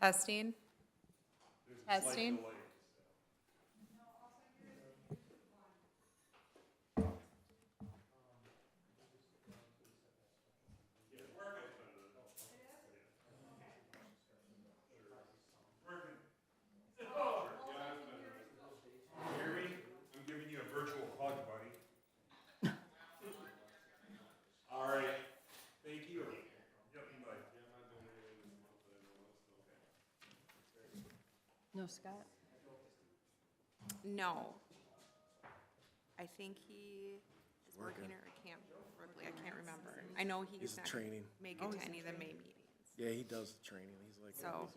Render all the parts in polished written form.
Testing. Testing. Hear me? I'm giving you a virtual hug, buddy. All right. Thank you. Yep, bye. No, Scott? No. I think he is working or can't, I can't remember. I know he's He's not gonna training. make it to any of the May meetings. Yeah, he does the training. He's like, So,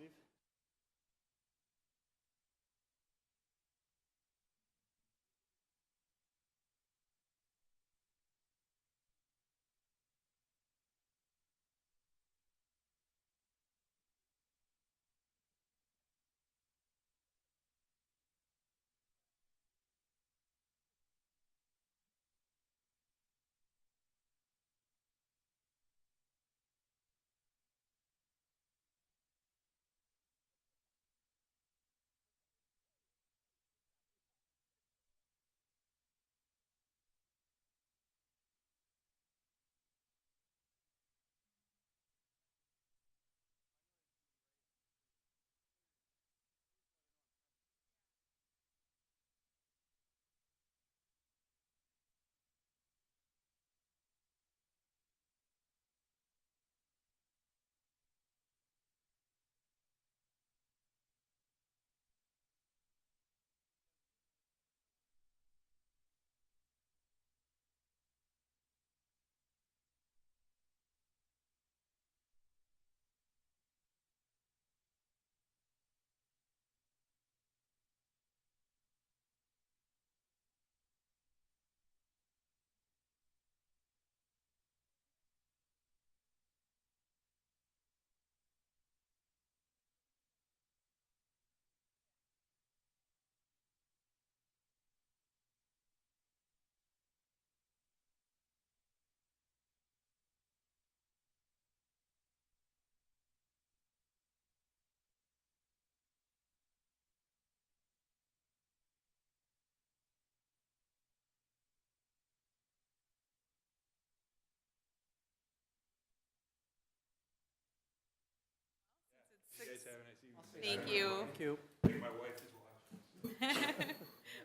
You guys have a nice evening. thank you. thank you. I think my wife is watching.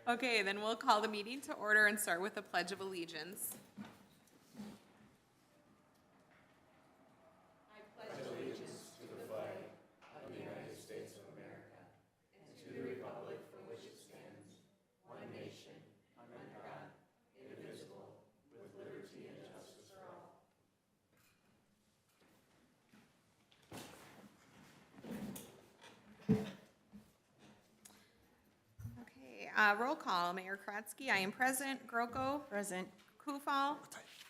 Okay, then we'll call the meeting to order and start with the Pledge of Allegiance. Okay, roll call. Mayor Kratzky, I am present. Groko, Present. Kufal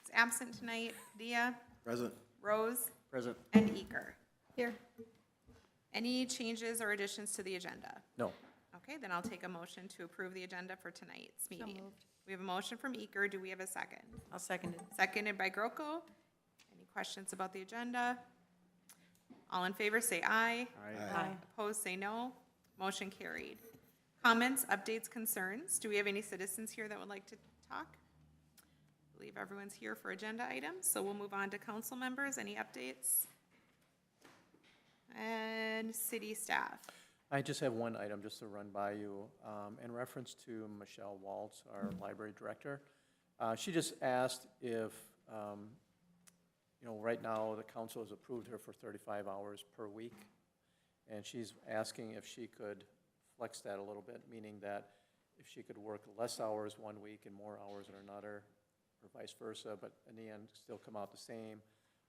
is absent tonight. Dia, Present. Rose, Present. and Eker. Here. Any changes or additions to the agenda? No. Okay, then I'll take a motion to approve the agenda for tonight's meeting. moved. We have a motion from Eker. Do we have a second? I'll second it. Seconded by Groko. Any questions about the agenda? All in favor, say aye. Aye. Opposed, say no. Motion carried. Comments, updates, concerns? Do we have any citizens here that would like to talk? I believe everyone's here for agenda items, so we'll move on to council members. Any updates? And city staff. I just have one item just to run by you, in reference to Michelle Waltz, our library director. She just asked if, right now, the council has approved her for 35 hours per week, and she's asking if she could flex that a little bit, meaning that if she could work less hours one week and more hours in another, or vice versa, but in the end, still come out the same.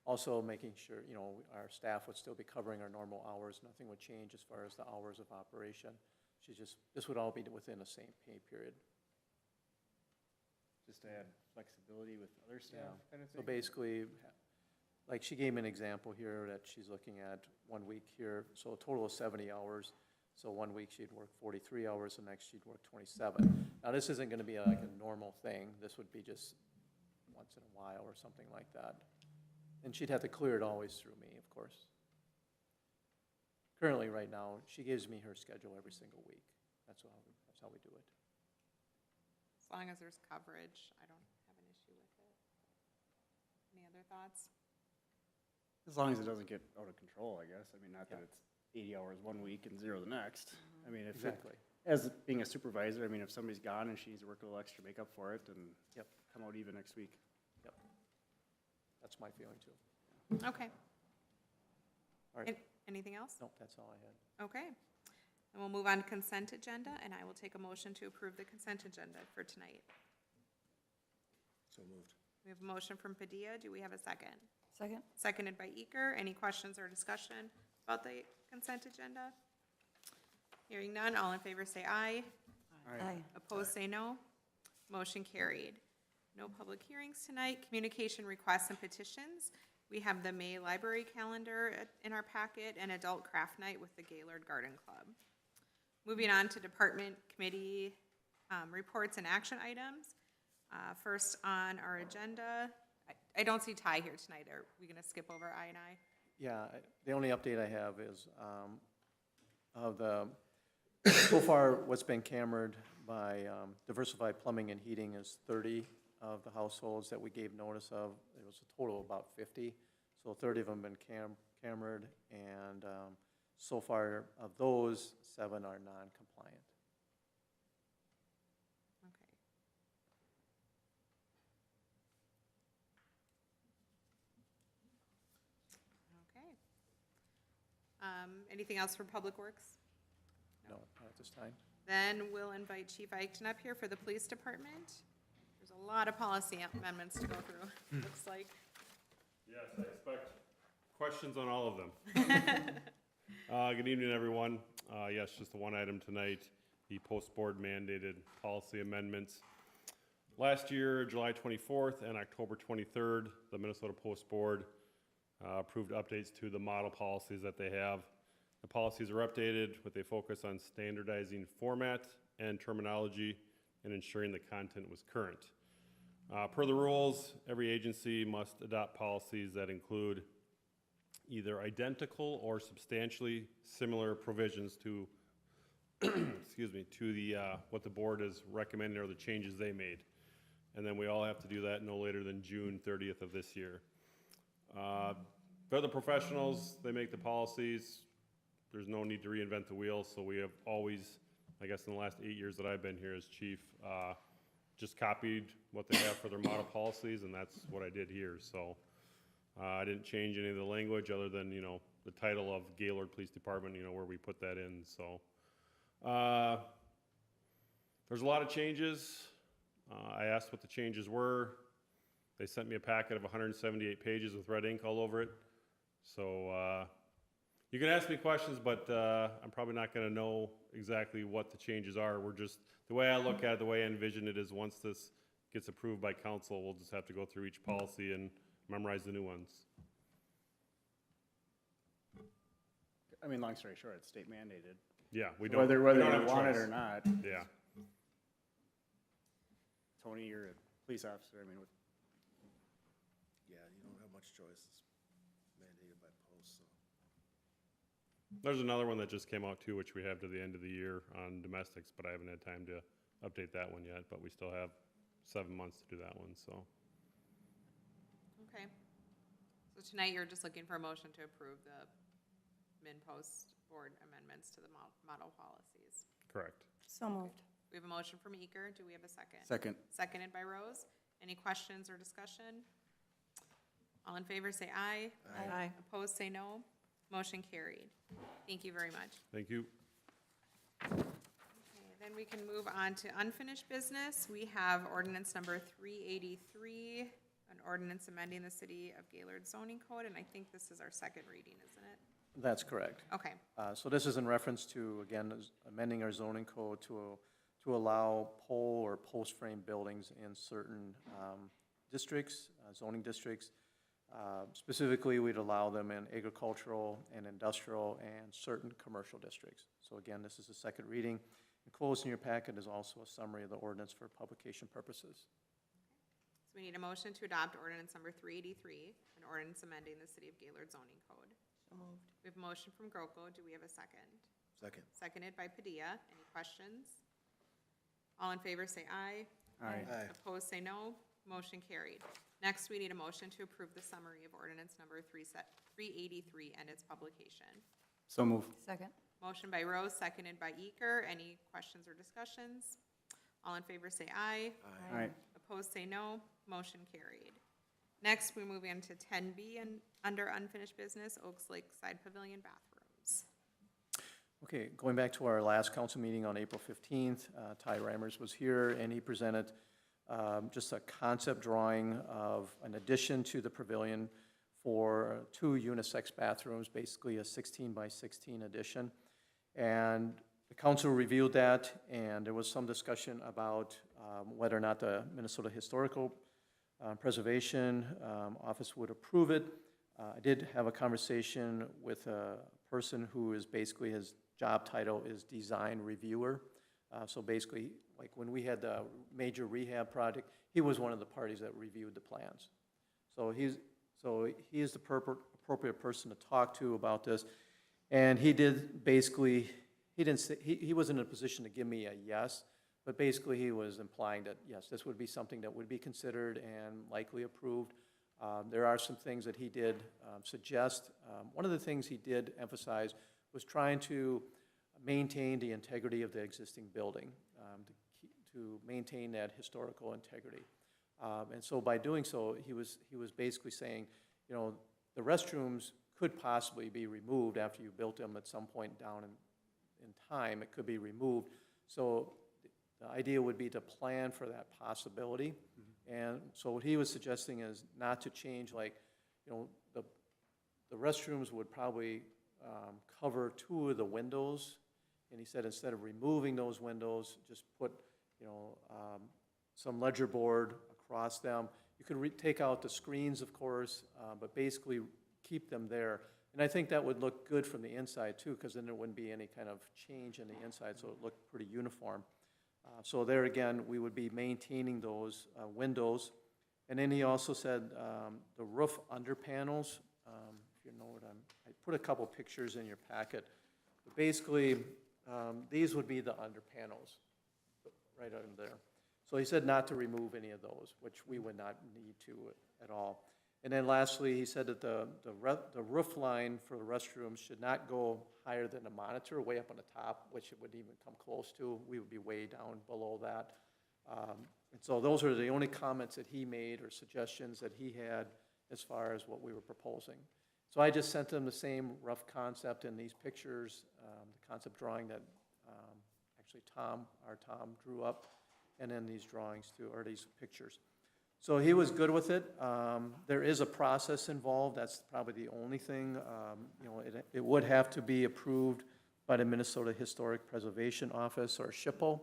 Also making sure, our staff would still be covering our normal hours, nothing would change as far as the hours of operation. This would all be within the same pay period. Just to add flexibility with other staff kind of So thing? basically, like she gave me an example here that she's looking at 1 week here, so a total of 70 hours. So 1 week she'd work 43 hours, the next she'd work 27. Now, this isn't gonna be like a normal thing. This would be just once in a while or something like that. And she'd have to clear it always through me, of course. currently, right now, she gives me her schedule every single week. That's how we do it. As long as there's coverage, I don't have an issue with it. Any other thoughts? As long as it doesn't get out of control, I guess. I mean, not that Yeah. it's 80 hours one week and 0 the next. I mean, if it, Exactly. as being a supervisor, I mean, if somebody's gone and she needs to work a little extra, make up for it and Yep. come out even next week. Yep. That's my feeling too. Okay. All right. Anything else? Nope, that's all I had. Okay. And we'll move on to consent agenda, and I will take a motion to approve the consent agenda for tonight. So moved. We have a motion from Padilla. Do we have a second? Second? Seconded by Eker. Any questions or discussion about the consent agenda? Hearing none, all in favor say aye. Aye. Opposed, say no. Motion carried. No public hearings tonight. Communication requests and petitions. We have the May library calendar in our packet and adult craft night with the Gaylord Garden Club. Moving on to department committee reports and action items. First on our agenda, I don't see Ty here tonight. Are we going to skip over I&I? Yeah, the only update I have is, so far, what's been cambered by Diversified Plumbing and Heating is 30 of the households that we gave notice of. It was a total of about 50. So 30 of them been cambered, and so far of those, 7 are non-compliant. Okay. Okay. Anything else for Public Works? No, not at this time. Then we'll invite Chief Eichten up here for the police department. There's a lot of policy amendments to go through, looks like. Yes, I expect questions on all of them. Good evening, everyone. Yes, just the one item tonight, the post-board mandated policy amendments. Last year, July 24th and October 23rd, the Minnesota Post Board approved updates to the model policies that they have. The policies are updated with a focus on standardizing format and terminology and ensuring the content was current. Per the rules, every agency must adopt policies that include either identical or substantially similar provisions to, excuse me, to the what the board is recommending or the changes they made. And then we all have to do that no later than June 30th of this year. They're the professionals, they make the policies. There's no need to reinvent the wheel, so we have always, I guess in the last 8 years that I've been here as chief, just copied what they have for their model policies, and that's what I did here. So I didn't change any of the language other than, you know, the title of Gaylord Police Department, you know, where we put that in. So there's a lot of changes. I asked what the changes were. They sent me a packet of 178 pages with red ink all over it. So you can ask me questions, but I'm probably not going to know exactly what the changes are. We're just, the way I look at it, the way I envision it is once this gets approved by council, we'll just have to go through each policy and memorize the new ones. I mean, long story short, it's state mandated. Yeah, we don't. Whether we don't you have a want it choice. or not. Yeah. Tony, you're a police officer. I mean, Yeah, you don't have much choice. It's mandated by post, so. There's another one that just came out too, which we have to the end of the year on domestics, but I haven't had time to update that one yet, but we still have 7 months to do that one, so. Okay. So tonight you're just looking for a motion to approve the min-post board amendments to the model policies. Correct. So moved. We have a motion from Eker. Do we have a second? second. Seconded by Rose. Any questions or discussion? All in favor say aye. Aye. Opposed say no. Motion carried. Thank you very much. Thank you. Okay, then we can move on to unfinished business. We have ordinance number 383, an ordinance amending the City of Gaylord zoning code, and I think this is our second reading, isn't it? That's correct. Okay, So this is in reference to, again, amending our zoning code to allow pole or post frame buildings in certain districts, zoning districts. Specifically, we'd allow them in agricultural and industrial and certain commercial districts. So again, this is the second reading. Enclosed in your packet is also a summary of the ordinance for publication purposes. so we need a motion to adopt ordinance number 383, an ordinance amending the City of Gaylord zoning code. We have a motion from Groko. Do we have a second? Second. Seconded by Padilla. Any questions? All in favor say aye. Aye. Aye. Opposed, say no. Motion carried. Next, we need a motion to approve the summary of ordinance number 383 and its publication. So move. Second. Motion by Rose, seconded by Eker. Any questions or discussions? All in favor say aye. Aye. Opposed, say no. Motion carried. Next, we move into 10B and under unfinished business, Oaks Lakeside Pavilion bathrooms. Okay, going back to our last council meeting on April 15th, Ty Reimers was here, and he presented just a concept drawing of an addition to the pavilion for 2 unisex bathrooms, basically a 16 by 16 addition. And the council reviewed that, and there was some discussion about whether or not the Minnesota Historical Preservation Office would approve it. I did have a conversation with a person who is basically, his job title is design reviewer. So basically, like when we had the major rehab project, he was one of the parties that reviewed the plans. So he is the appropriate person to talk to about this. And he did basically, he wasn't in a position to give me a yes, but basically he was implying that, yes, this would be something that would be considered and likely approved. There are some things that he did suggest. One of the things he did emphasize was trying to maintain the integrity of the existing building, to maintain that historical integrity. And so by doing so, he was basically saying, you know, the restrooms could possibly be removed after you built them at some point down in time. It could be removed. So the idea would be to plan for that possibility. And so what he was suggesting is not to change, like, you know, the restrooms would probably cover 2 of the windows. And he said instead of removing those windows, just put, you know, some ledger board across them. You could take out the screens, of course, but basically keep them there. And I think that would look good from the inside too, because then there wouldn't be any kind of change in the inside, so it looked pretty uniform. So there again, we would be maintaining those windows. And then he also said the roof under panels, if you know what I put a couple pictures in your packet. But basically, these would be the under panels, right under there. So he said not to remove any of those, which we would not need to at all. And then lastly, he said that the roof line for the restrooms should not go higher than the monitor, way up on the top, which it would even come close to. We would be way down below that. And so those are the only comments that he made or suggestions that he had as far as what we were proposing. So I just sent him the same rough concept in these pictures, the concept drawing that actually our Tom drew up, and then these drawings too, or these pictures. So he was good with it. There is a process involved. That's probably the only thing. You know, it would have to be approved by the Minnesota Historic Preservation Office or SHPO.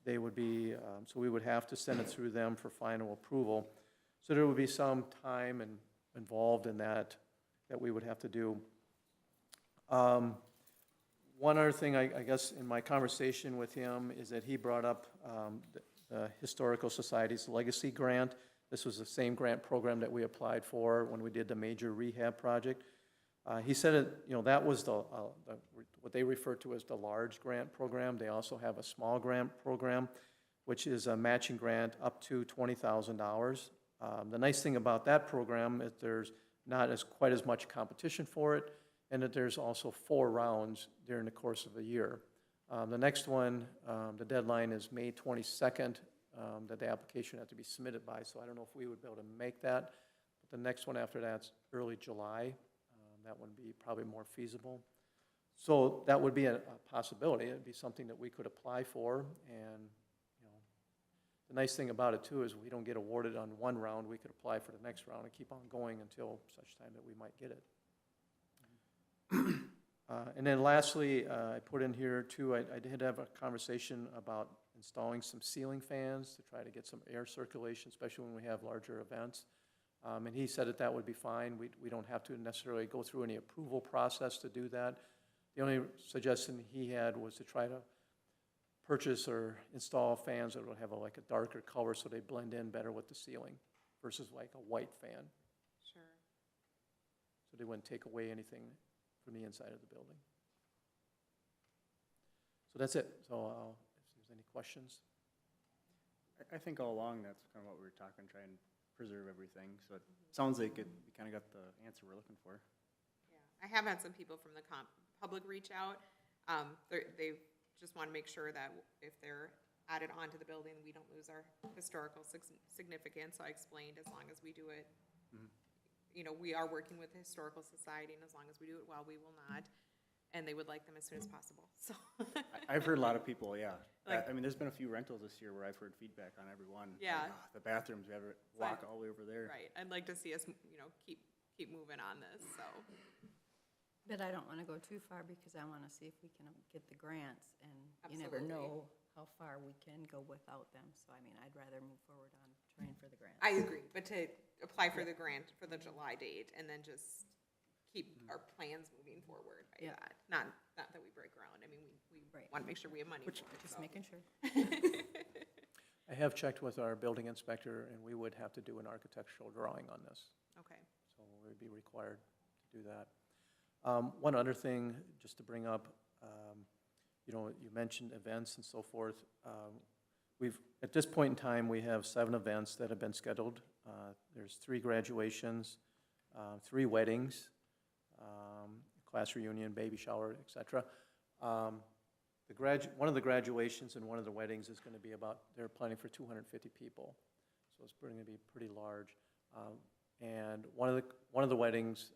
They would be, so we would have to send it through them for final approval. So there would be some time involved in that we would have to do. One other thing, I guess, in my conversation with him is that he brought up the Historical Society's Legacy Grant. This was the same grant program that we applied for when we did the major rehab project. He said, you know, that was what they refer to as the large grant program. They also have a small grant program, which is a matching grant up to $20,000. The nice thing about that program is there's not quite as much competition for it, and that there's also 4 rounds during the course of a year. The next one, the deadline is May 22nd, that the application had to be submitted by, so I don't know if we would be able to make that. But the next one after that's early July. That would be probably more feasible. So that would be a possibility. It would be something that we could apply for. And you know, the nice thing about it too is we don't get awarded on one round. We could apply for the next round and keep on going until such time that we might get it. And then lastly, I put in here too, I did have a conversation about installing some ceiling fans to try to get some air circulation, especially when we have larger events. And he said that would be fine. We don't have to necessarily go through any approval process to do that. The only suggestion he had was to try to purchase or install fans that would have like a darker color so they blend in better with the ceiling versus like a white fan. Sure. So they wouldn't take away anything from the inside of the building. So that's it. So if there's any questions? I think all along, that's kind of what we were talking, try and preserve everything. So it sounds like we kind of got the answer we're looking for. Yeah, I have had some people from the public reach out. They just want to make sure that if they're added onto the building, we don't lose our historical significance. So I explained, as long as we do it, you know, we are working with the Historical Society, and as long as we do it well, we will not. And they would like them as soon as possible, so. I've heard a lot of people, yeah. Like- I mean, there's been a few rentals this year where I've heard feedback on every one. Like, Yeah. "Ah, the bathrooms, we have to walk all the way over there." Right, I'd like to see us, you know, keep moving on this, so. But I don't want to go too far because I want to see if we can get the grants, and you never Absolutely. know how far we can go without them. So I mean, I'd rather move forward on trying for the grants. I agree, but to apply for the grant for the July date and then just keep our plans moving forward by Yeah. that. Not that we break ground, I mean, we Right. want to make sure we have money for it, Just so. making sure. I have checked with our building inspector, and we would have to do an architectural drawing on this. Okay, So we'd be required to do that. One other thing, just to bring up, you know, you mentioned events and so forth. At this point in time, we have 7 events that have been scheduled. There's 3 graduations, 3 weddings, class reunion, baby shower, et cetera. One of the graduations and one of the weddings is going to be they're planning for 250 people. So it's going to be pretty large. And one of the weddings,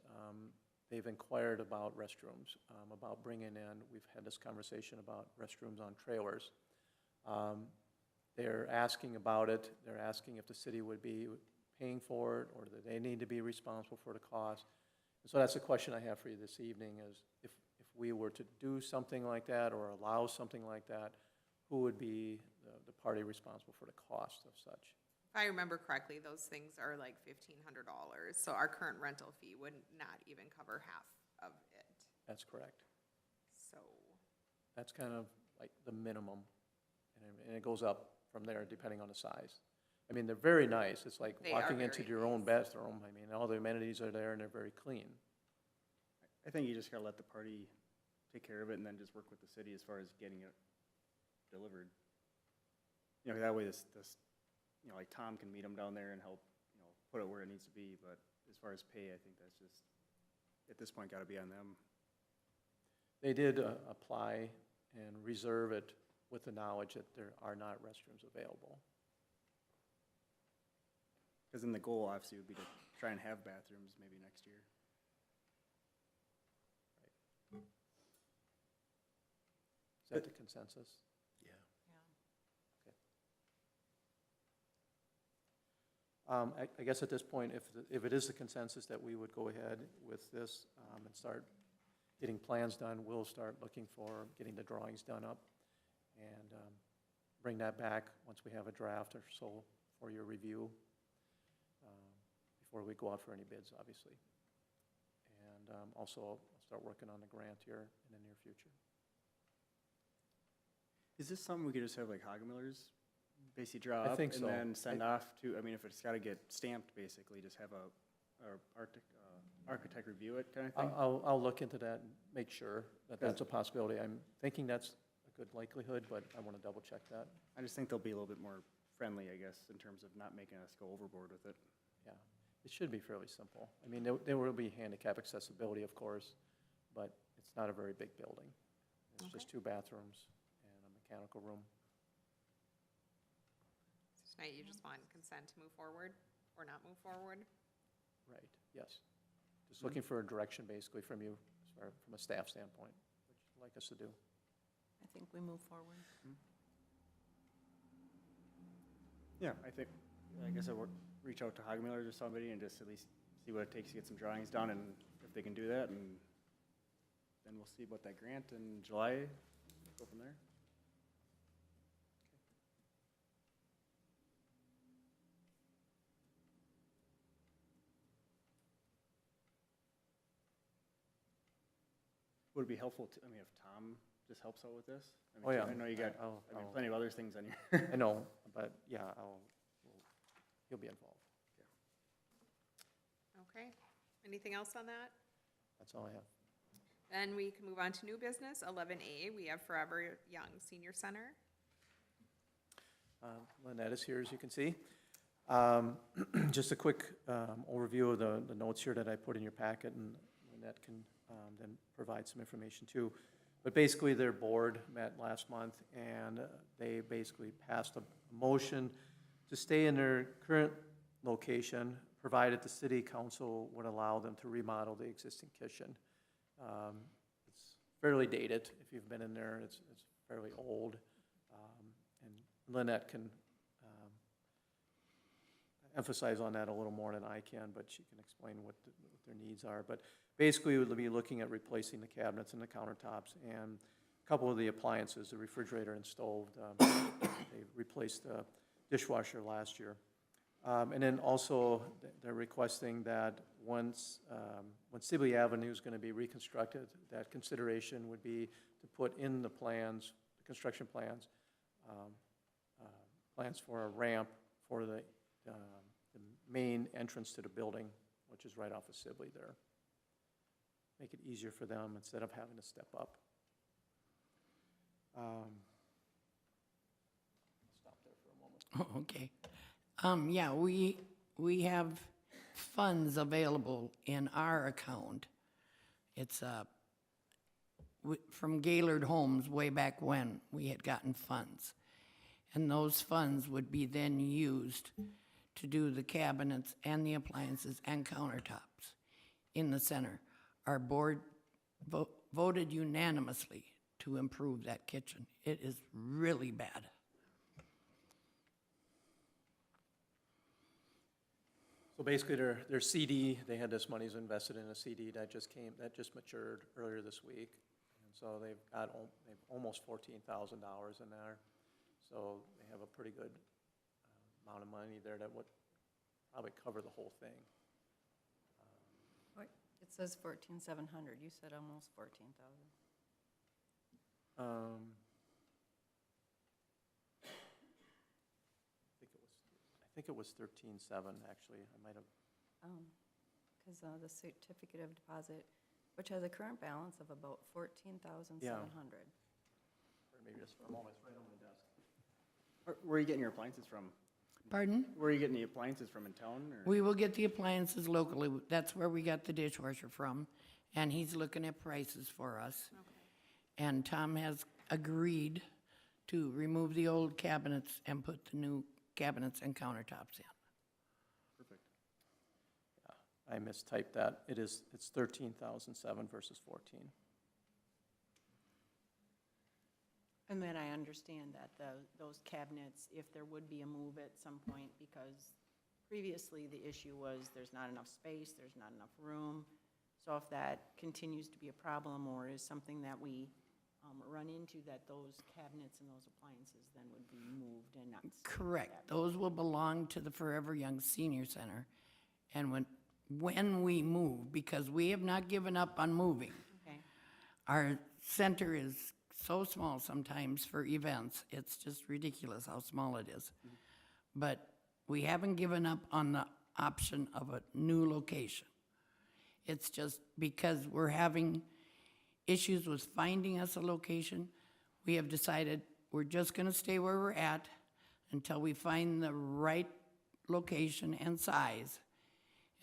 they've inquired about restrooms, about bringing in, we've had this conversation about restrooms on trailers. They're asking about it. They're asking if the city would be paying for it, or that they need to be responsible for the cost. And so that's a question I have for you this evening, is if we were to do something like that or allow something like that, who would be the party responsible for the cost of such? if I remember correctly, those things are like $1,500, so our current rental fee would not even cover half of it, That's correct. so. That's kind of like the minimum, and it goes up from there depending on the size. I mean, they're very nice. It's like They are walking into very your own nice. bathroom. I mean, all the amenities are there and they're very clean. I think you just gotta let the party take care of it and then just work with the city as far as getting it delivered. You know, that way you know, like Tom can meet them down there and help, you know, put it where it needs to be, but as far as pay, I think that's just, at this point, gotta be on them. They did apply and reserve it with the knowledge that there are not restrooms available. Because then the goal obviously would be to try and have bathrooms maybe next year. Is that the consensus? Yeah. I guess at this point, if it is the consensus that we would go ahead with this and start getting plans done, we'll start looking for getting the drawings done up and bring that back once we have a draft or so for your review before we go out for any bids, obviously. And also, I'll start working on the grant here in the near future. Is this something we could just have like Hagemiller's basically draw I up think and so. then send off to, I mean, if it's gotta get stamped, basically, just have a architect review it kind of thing? I'll look into that and make sure that that's a possibility. I'm thinking that's a good likelihood, but I want to double check that. I just think they'll be a little bit more friendly, I guess, in terms of not making us go overboard with it. Yeah, it should be fairly simple. I mean, there will be handicap accessibility, of course, but it's not a very big building. It's just 2 bathrooms and a mechanical room. So tonight, you just want consent to move forward or not move forward? Right, yes. Just looking for a direction, basically, from you, as far from a staff standpoint, which you'd like us to do. I think we move forward. Yeah, I guess I'll reach out to Hagemiller or somebody and just at least see what it takes to get some drawings done, and if they can do that, and then we'll see about that grant in July, go from there. Would it be helpful to, I mean, if Tom just helps out with this? I mean, Oh, yeah. I know you got, I'll- I mean, I'll- plenty of other things on your. I know, but yeah, he'll be involved. Okay, anything else on that? That's all I have. Then we can move on to new business, 11A. We have Forever Young Senior Center. Lynette is here, as you can see. Just a quick overview of the notes here that I put in your packet, and Lynette can then provide some information too. But basically, their board met last month, and they basically passed a motion to stay in their current location, provided the city council would allow them to remodel the existing kitchen. It's fairly dated. If you've been in there, it's fairly old. And Lynette can emphasize on that a little more than I can, but she can explain what their needs are. But basically, we'll be looking at replacing the cabinets and the countertops and a couple of the appliances, the refrigerator and stove. They replaced the dishwasher last year. And then also, they're requesting that once Sibley Avenue is going to be reconstructed, that consideration would be to put in the plans, the construction plans, plans for a ramp for the main entrance to the building, which is right off of Sibley there. Make it easier for them instead of having to step up. Stop there for a moment. Oh, okay. Yeah, we have funds available in our account. It's from Gaylord Homes way back when we had gotten funds. And those funds would be then used to do the cabinets and the appliances and countertops in the center. Our board voted unanimously to improve that kitchen. It is really bad. So basically, their CD, they had this money's invested in a CD that just matured earlier this week. And so they've almost $14,000 in there. So they have a pretty good amount of money there that would probably cover the whole thing. Wait, it says 14,700. You said almost 14,000. I think it was 13.7, actually. I might have. Because the certificate of deposit, which has a current balance of about 14,700. Or maybe just for a moment, it's right on my desk. Where are you getting your appliances from? Pardon? Where are you getting the appliances from, in town, or? We will get the appliances locally. That's where we got the dishwasher from, and he's looking at prices for us. And Tom has agreed to remove the old cabinets and put the new cabinets and countertops in. Perfect. I mistyped that. It's 13,007 versus 14. And then I understand that those cabinets, if there would be a move at some point, because previously the issue was there's not enough space, there's not enough room. So if that continues to be a problem or is something that we run into, that those cabinets and those appliances then would be moved and not. Correct. Those will belong to the Forever Young Senior Center. And when we move, because we have not given up on moving. Okay. Our center is so small sometimes for events. It's just ridiculous how small it is. But we haven't given up on the option of a new location. It's just because we're having issues with finding us a location, we have decided we're just going to stay where we're at until we find the right location and size.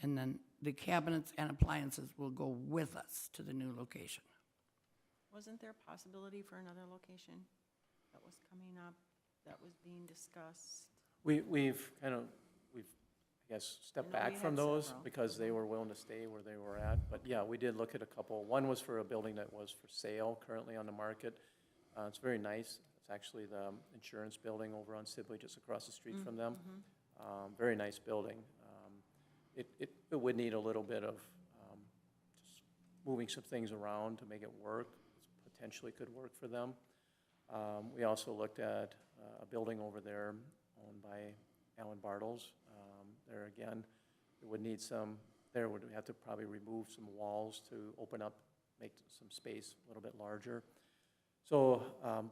And then the cabinets and appliances will go with us to the new location. Wasn't there a possibility for another location that was coming up, that was being discussed? We've I guess, stepped I know we back from had those several. because they were willing to stay where they were at. But yeah, we did look at a couple. One was for a building that was for sale, currently on the market. It's very nice. It's actually the insurance building over on Sibley, just across the street from them. Very nice building. It would need a little bit of just moving some things around to make it work. Potentially could work for them. We also looked at a building over there owned by Alan Bartles. There again, it would need there would have to probably remove some walls to open up, make some space a little bit larger. So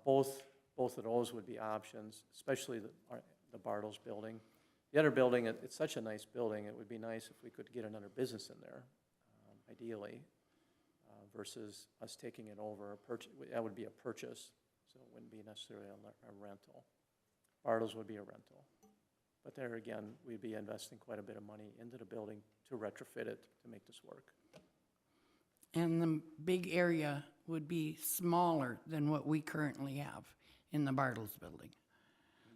both of those would be options, especially the Bartles building. The other building, it's such a nice building, it would be nice if we could get another business in there, ideally. versus us taking it over. That would be a purchase, so it wouldn't be necessarily a rental. Bartles would be a rental. But there again, we'd be investing quite a bit of money into the building to retrofit it to make this work. And the big area would be smaller than what we currently have in the Bartles building.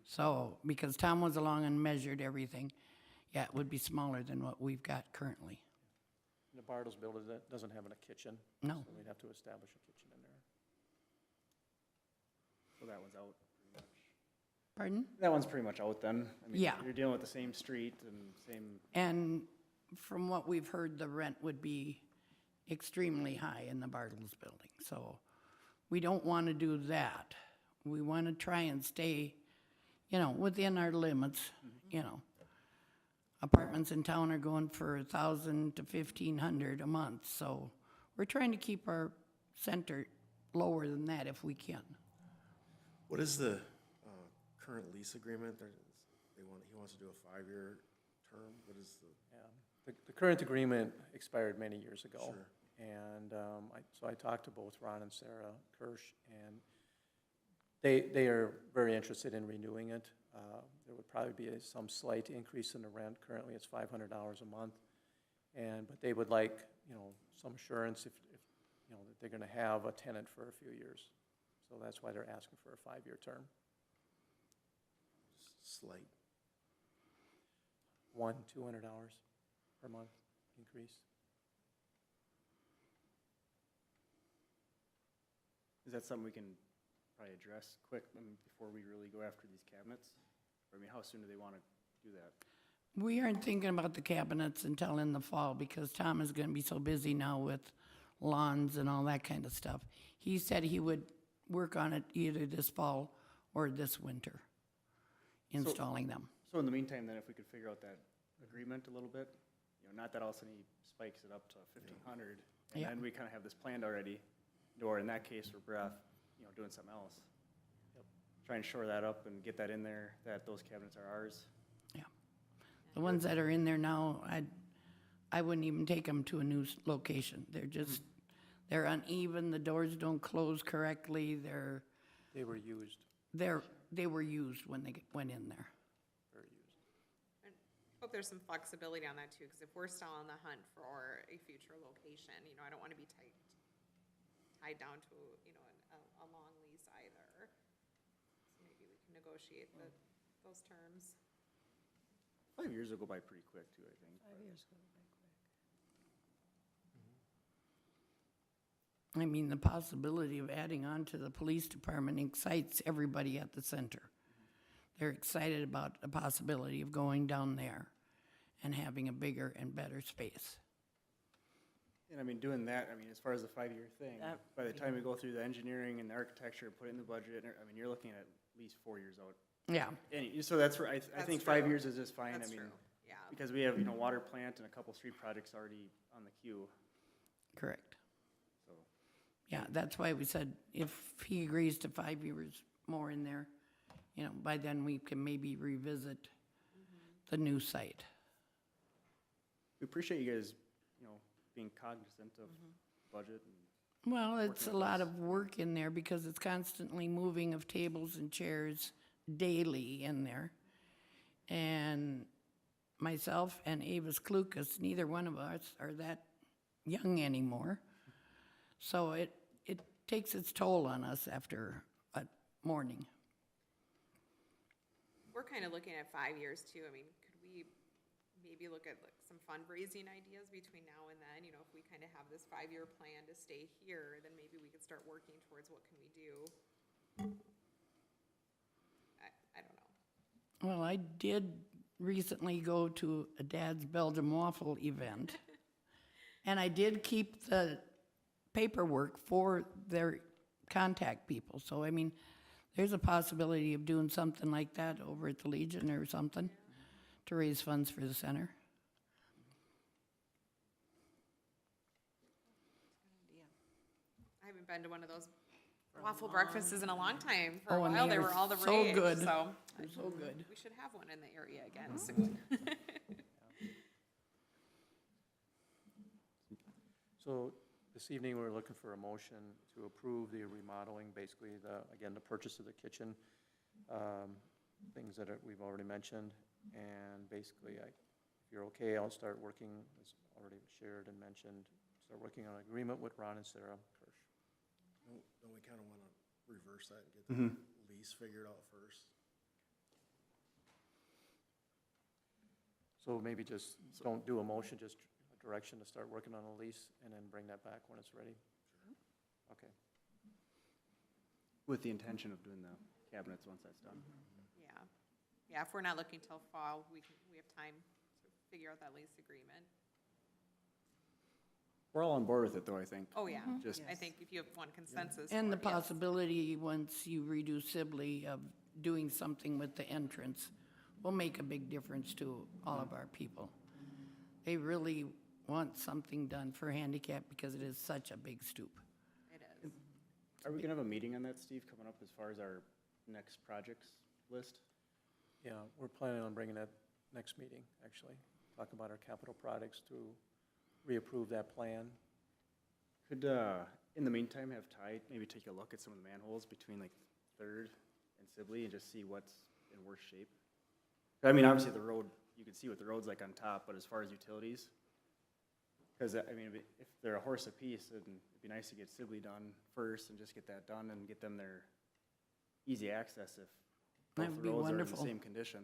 So, because Tom was along and measured everything, yeah, it would be smaller than what we've got currently. The Bartles building that doesn't have a kitchen. No. So we'd have to establish a kitchen in there. So that one's out. Pardon? That one's pretty much out then. I mean, Yeah. You're dealing with the same street and same, And from what we've heard, the rent would be extremely high in the Bartles building. So we don't want to do that. We want to try and stay, within our limits, Apartments in town are going for $1,000 to $1,500 a month, so we're trying to keep our center lower than that if we can. What is the current lease agreement? He wants to do a 5-year term? What is the? Yeah. The current agreement expired many years ago. Sure. And so I talked to both Ron and Sarah Kirsch, and they are very interested in renewing it. There would probably be some slight increase in the rent. Currently, it's $500 a month. But they would like, some assurance if that they're gonna have a tenant for a few years. So that's why they're asking for a 5-year term. Slight. $200 per month increase. is that something we can probably address quick before we really go after these cabinets? Or, I mean, how soon do they want to do that? We aren't thinking about the cabinets until in the fall because Tom is going to be so busy now with lawns and all that kind of stuff. He said he would work on it either this fall or this winter, installing them. So in the meantime, then, if we could figure out that agreement a little bit, not that all of a sudden he spikes it up to 1,500, and Yeah. then we kind of have this planned already, or in that case for breath, doing something else. Try and shore that up and get that in there, that those cabinets are ours. The ones that are in there now, I wouldn't even take them to a new location. They're uneven, the doors don't close correctly, They were used, they were used when they went in there. very used. And hope there's some flexibility on that too, because if we're still on the hunt for a future location, I don't want to be tied down to, a long lease either. So maybe we can negotiate those terms. 5 years will go by pretty quick too, I think. 5 years go by quick. I mean, the possibility of adding on to the police department excites everybody at the center. They're excited about the possibility of going down there and having a bigger and better space. And I mean, doing that, as far as the 5-year thing, That by the would be time we go through the engineering and the architecture, put it in the budget, you're looking at least 4 years out. Yeah, So that's where I think 5 true. years is just fine. That's true, yeah. Because we have, water plant and a couple street projects already on the queue, correct. so. Yeah, that's why we said if he agrees to 5 years more in there, by then we can maybe revisit the new site. We appreciate you guys, being cognizant of budget and. Well, it's a Working with lot us. of work in there because it's constantly moving of tables and chairs daily in there. And myself and Avis Klukas, neither one of us are that young anymore. So it takes its toll on us after a morning. We're kind of looking at 5 years too. Could we maybe look at some fundraising ideas between now and then? If we kind of have this 5-year plan to stay here, then maybe we could start working towards what can we do. I don't know. Well, I did recently go to a Dad's Belgium Waffle event. And I did keep the paperwork for their contact people. So, there's a possibility of doing something like that over at the Legion or something to raise funds for the center. I haven't been to one of those waffle breakfasts in a long time. For a Oh, and while, they they are were all the so rage, good. so. They're so good. We should have one in the area again soon. So This evening, we're looking for a motion to approve the remodeling, basically again, the purchase of the kitchen, things that we've already mentioned. And basically, if you're okay, I'll start working, as already shared and mentioned, start working on an agreement with Ron and Sarah Kirsch. Don't we kind of want to reverse that and get the lease figured out first? So maybe just don't do a motion, just a direction to start working on a lease and then bring that back when it's ready? Okay. With the intention of doing the cabinets once that's done. Yeah. Yeah, if we're not looking till fall, we have time to figure out that lease agreement. We're all on board with it, though, I think. Oh, yeah. Just, I think if you have one consensus. And the for it, yes. possibility, once you redo Sibley, of doing something with the entrance will make a big difference to all of our people. They really want something done for handicap because it is such a big stoop. It is. are we gonna have a meeting on that, Steve, coming up as far as our next projects list? Yeah, we're planning on bringing that next meeting, actually. Talk about our capital projects to reapprove that plan. Could, in the meantime, have Ty maybe take a look at some of the manholes between like Third and Sibley and just see what's in worse shape? I mean, obviously the road, you can see what the road's like on top, but as far as utilities, because, I mean, if they're a horse apiece, then it'd be nice to get Sibley done first and just get that done and get them their easy access if That both would the be roads are in the wonderful. same condition.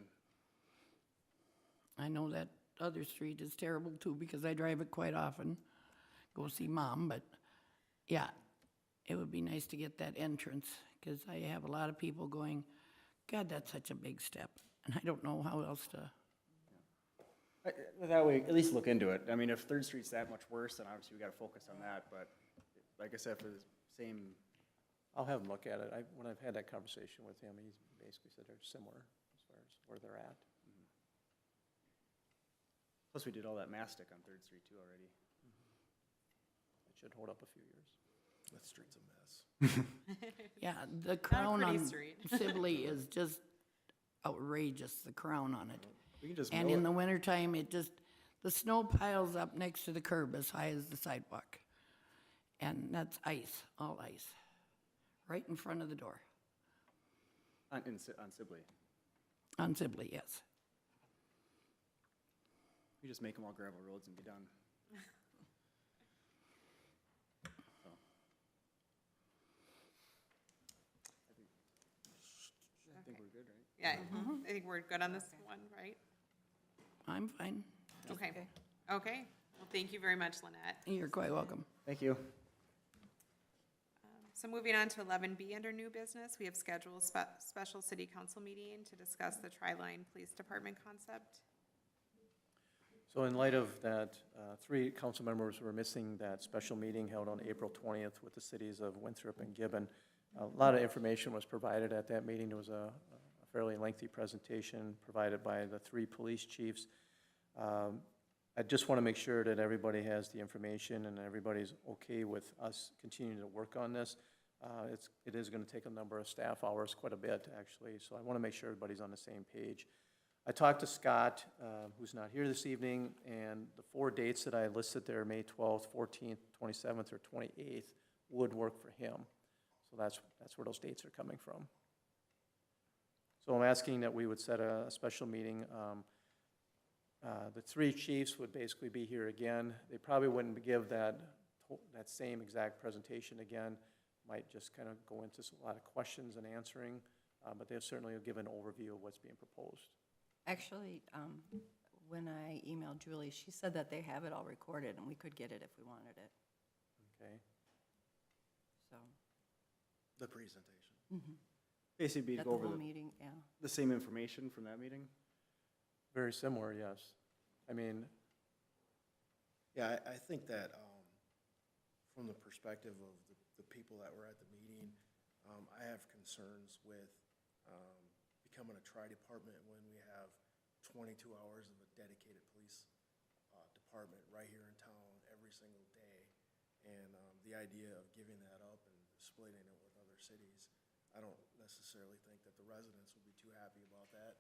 I know that other street is terrible too because I drive it quite often, go see Mom, but yeah, it would be nice to get that entrance because I have a lot of people going, God, that's such a big step. And I don't know how else to, That way, at least look into it. I mean, if Third Street's that much worse, then obviously we gotta focus on that, but like I said, for the same, I'll have him look at it. When I've had that conversation with him, he's basically said they're similar as far as where they're at. plus we did all that mastic on Third Street too already. It should hold up a few years. That street's a mess. yeah, the crown pretty on street. Sibley is just outrageous, the crown on it. We can just And mill in it. the wintertime, the snow piles up next to the curb as high as the sidewalk. And that's ice, all ice, right in front of the door, On Sibley. on Sibley, yes. We just make them all gravel roads and be done. So. I think we're good, right? Yeah, I think we're good on this one, right? I'm fine. Okay. Okay. Well, thank you very much, Lynette. You're quite welcome. Thank you. So moving on to 11B under new business, we have scheduled a special city council meeting to discuss the Tri-Line Police Department concept. So in light of that, 3 council members were missing that special meeting held on April 20th with the cities of Winthrop and Gibbon. A lot of information was provided at that meeting. There was a fairly lengthy presentation provided by the 3 police chiefs. I just want to make sure that everybody has the information and everybody's okay with us continuing to work on this. It is going to take a number of staff hours, quite a bit, actually, so I want to make sure everybody's on the same page. I talked to Scott, who's not here this evening, and the 4 dates that I listed there, May 12th, 14th, 27th, or 28th, would work for him. So that's where those dates are coming from. So I'm asking that we would set a special meeting. The 3 chiefs would basically be here again. They probably wouldn't give that same exact presentation again. Might just kind of go into a lot of questions and answering, but they'll certainly give an overview of what's being proposed. Actually, when I emailed Julie, she said that they have it all recorded and we could get it if we wanted it, Okay. so. The presentation. Basically, At to the go over whole the meeting, yeah. same information from that meeting? Very similar, yes. I mean, Yeah, I think that, from the perspective of the people that were at the meeting, I have concerns with, becoming a tri-department when we have 22 hours of a dedicated police, department right here in town every single day. And, the idea of giving that up and splitting it with other cities, I don't necessarily think that the residents would be too happy about that.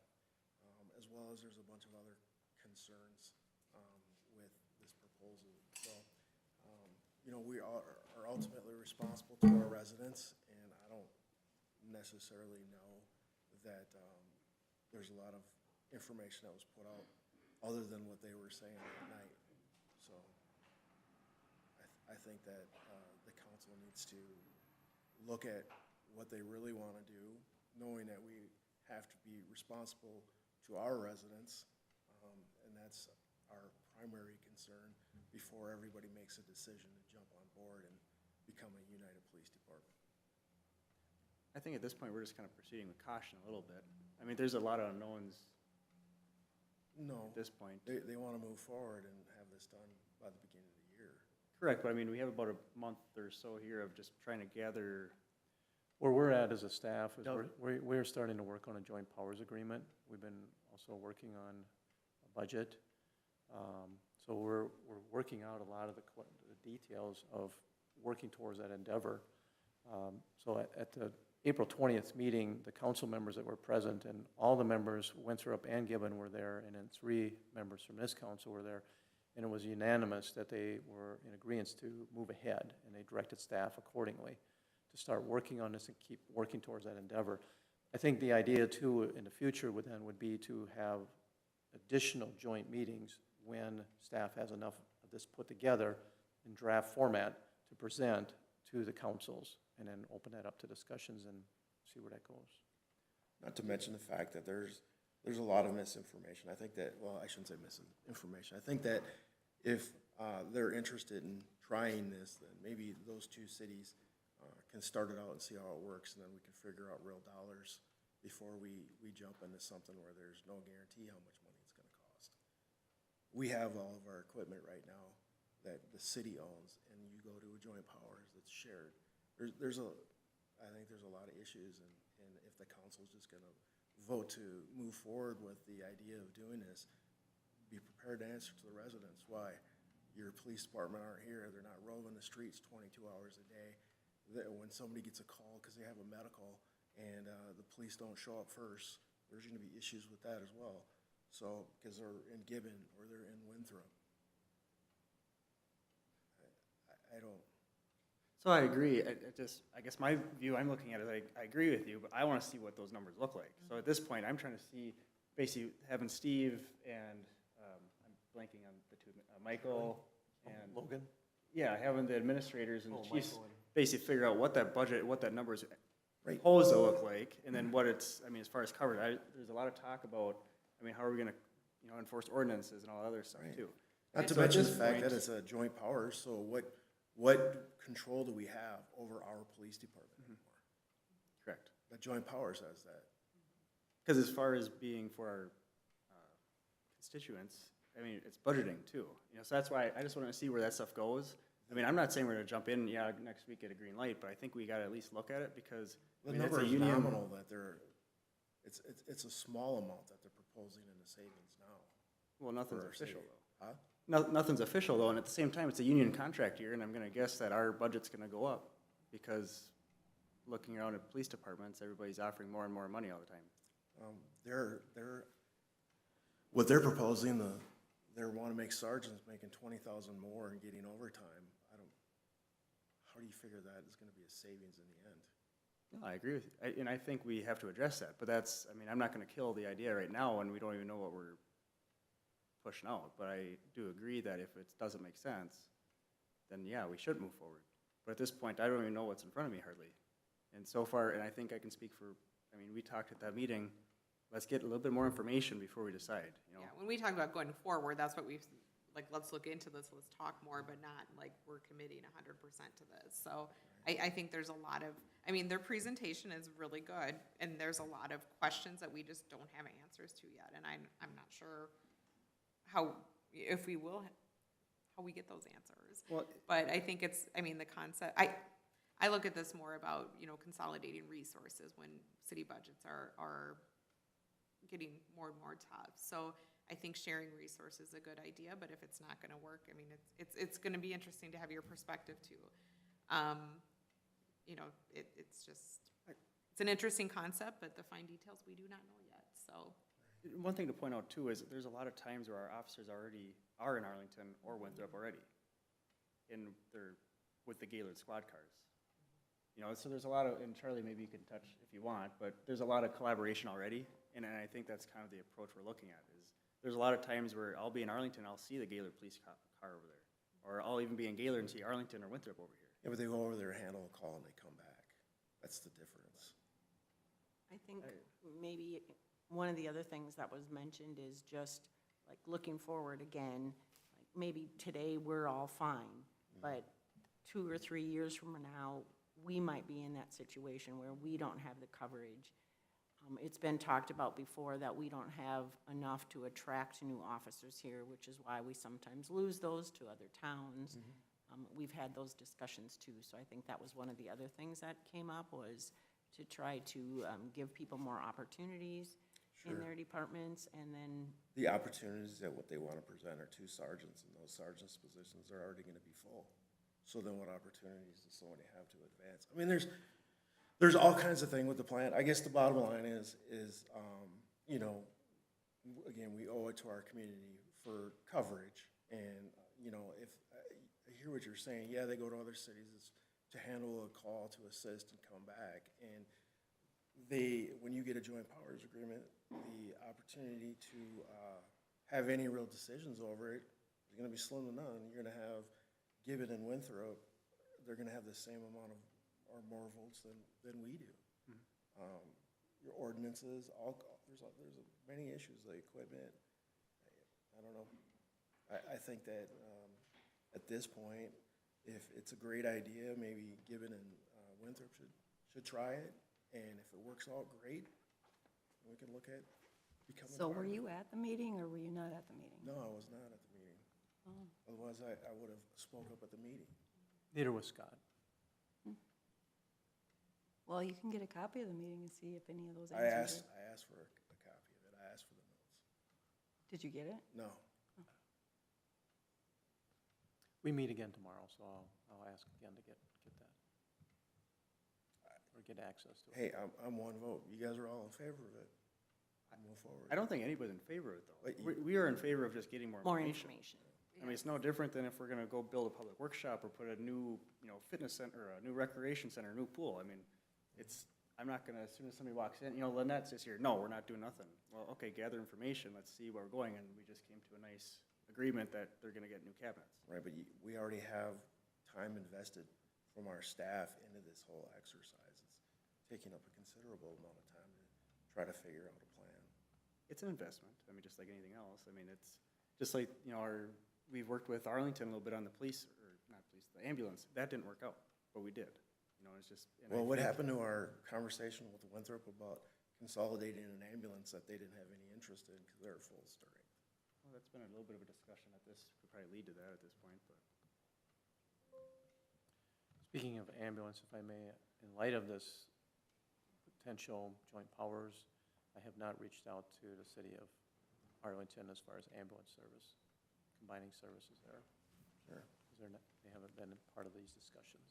As well as there's a bunch of other concerns, with this proposal. So, you know, we are ultimately responsible to our residents, and I don't necessarily know that there's a lot of information that was put out other than what they were saying that night. So I think that the council needs to look at what they really want to do, knowing that we have to be responsible to our residents, and that's our primary concern before everybody makes a decision to jump on board and become a united police department. I think at this point, we're just kind of proceeding with caution a little bit. I mean, there's a lot of unknowns No, at this point. they want to move forward and have this done by the beginning of the year. Correct, but I mean, we have about a month or so here of just trying to gather. Where we're at as a staff is Del- we're starting to work on a joint powers agreement. We've been also working on a budget. So we're working out a lot of the details of working towards that endeavor. So at the April 20th meeting, the council members that were present, and all the members, Winthrop and Gibbon were there, and then 3 members from this council were there, and it was unanimous that they were in agreement to move ahead, and they directed staff accordingly to start working on this and keep working towards that endeavor. I think the idea too in the future would be to have additional joint meetings when staff has enough of this put together in draft format to present to the councils, and then open that up to discussions and see where that goes. Not to mention the fact that there's a lot of misinformation. I think that, well, I shouldn't say misinformation. I think that if they're interested in trying this, then maybe those 2 cities can start it out and see how it works, and then we can figure out real dollars before we jump into something where there's no guarantee how much money it's gonna cost. We have all of our equipment right now that the city owns, and you go to a joint powers that's shared. I think there's a lot of issues, and if the council's just gonna vote to move forward with the idea of doing this, be prepared to answer to the residents why your police department aren't here, they're not roaming the streets 22 hours a day. That when somebody gets a call because they have a medical and the police don't show up first, there's gonna be issues with that as well. So, because they're in Gibbon or they're in Winthrop. I don't. So I agree. I guess my view, I'm looking at it, I agree with you, but I want to see what those numbers look like. So at this point, I'm trying to see, basically having Steve and, I'm blanking on the 2, Michael and. Logan? Yeah, having the administrators and Oh, the chiefs Michael and- basically figure out what that budget, what that number is Right. supposed to look like, and then what it's, I mean, as far as covered, there's a lot of talk about, I mean, how are we gonna, enforce ordinances and all that other stuff Right. too. Not to So at mention the this fact point- that it's a joint powers, so what control do we have over our police department anymore? Correct. The joint powers has that. Because as far as being for our constituents, I mean, it's budgeting too. So that's why I just want to see where that stuff goes. I mean, I'm not saying we're going to jump in, next week get a green light, but I think we got to at least look at it because, The I mean, it's number a is union. nominal that it's a small amount that they're proposing in the savings now. Well, nothing's for our official city. though. Huh? Nothing's official though, and at the same time, it's a union contract year, and I'm going to guess that our budget's going to go up because looking around at police departments, everybody's offering more and more money all the time. What they're proposing, they want to make sergeants making 20,000 more and getting overtime. How do you figure that is going to be a savings in the end? No, I agree with you, and I think we have to address that, but that's, I mean, I'm not going to kill the idea right now when we don't even know what we're pushing out, but I do agree that if it doesn't make sense, then yeah, we should move forward. But at this point, I don't even know what's in front of me hardly. And so far, and I think I can speak for, I mean, we talked at that meeting, let's get a little bit more information before we decide, Yeah, when we talk about going forward, that's what we've, like, let's look into this, let's talk more, but not like we're committing 100% to this. So I think there's a lot of, I mean, their presentation is really good, and there's a lot of questions that we just don't have answers to yet, and I'm not sure how, if we will, how we get those answers. Well, But I think it's, I mean, the concept, I look at this more about, consolidating resources when city budgets are getting more and more tough. So I think sharing resources is a good idea, but if it's not gonna work, I mean, it's gonna be interesting to have your perspective too. It's just, it's an interesting concept, but the fine details we do not know yet, so. one thing to point out too is that there's a lot of times where our officers already are in Arlington or Winthrop already. And they're with the Gaylord squad cars. You know, so there's a lot of, and Charlie, maybe you can touch if you want, but there's a lot of collaboration already, and I think that's kind of the approach we're looking at, is there's a lot of times where I'll be in Arlington, I'll see the Gaylord police car over there, or I'll even be in Gaylord and see Arlington or Winthrop over here. Yeah, but they go over there, handle a call, and they come back. That's the difference. I think maybe one of the other things that was mentioned is just like looking forward again, like maybe today we're all fine, but 2 or 3 years from now, we might be in that situation where we don't have the coverage. It's been talked about before that we don't have enough to attract new officers here, which is why we sometimes lose those to other towns. We've had those discussions too, so I think that was one of the other things that came up, was to try to give people more opportunities in their departments, and then, The opportunities that what they want to present are 2 sergeants, and those sergeants' positions are already going to be full. So then what opportunities does somebody have to advance? I mean, there's all kinds of things with the plan. I guess the bottom line is, you know, again, we owe it to our community for coverage. And, you know, if, I hear what you're saying, yeah, they go to other cities to handle a call, to assist and come back. And when you get a joint powers agreement, the opportunity to have any real decisions over it is gonna be slim to none. You're gonna have Gibbon and Winthrop, they're gonna have the same amount of, or more votes than we do. Your ordinances, there's many issues, the equipment, I don't know. I think that, at this point, if it's a great idea, maybe Gibbon and Winthrop should try it, and if it works out great, we can look at becoming So part were of it. you at the meeting, or were you not at the meeting? No, I was not at the meeting. Otherwise, I would have spoke up at the meeting. Neither was Scott. Well, you can get a copy of the meeting and see if any of those I answers asked for a copy of it. I asked for the notes. Did you get it? No. We meet again tomorrow, so I'll ask again to get that. Or get access to it. Hey, I'm one vote. You guys are all in favor of it. Move forward. I don't think anybody's in favor of it, though. But We are in favor of just getting more more information. information. I mean, it's no different than if we're gonna go build a public workshop or put a new, you know, fitness center, or a new recreation center, a new pool. I mean, I'm not gonna, as soon as somebody walks in, you know, Lynette's just here, no, we're not doing nothing. Well, okay, gather information, let's see where we're going, and we just came to a nice agreement that they're gonna get new cabinets. Right, but we already have time invested from our staff into this whole exercise. It's taking up a considerable amount of time to try to figure out a plan. It's an investment, I mean, just like anything else. I mean, it's just like, you know, we've worked with Arlington a little bit on the police, or not police, the ambulance. That didn't work out, but we did. You know, it's just. and I Well, what think- happened to our conversation with Winthrop about consolidating an ambulance that they didn't have any interest in because they're full strength? Well, that's been a little bit of a discussion at this, could probably lead to that at this point, but. Speaking of ambulance, if I may, in light of this potential joint powers, I have not reached out to the city of Arlington as far as ambulance service, combining services there. Sure. Because they haven't been a part of these discussions.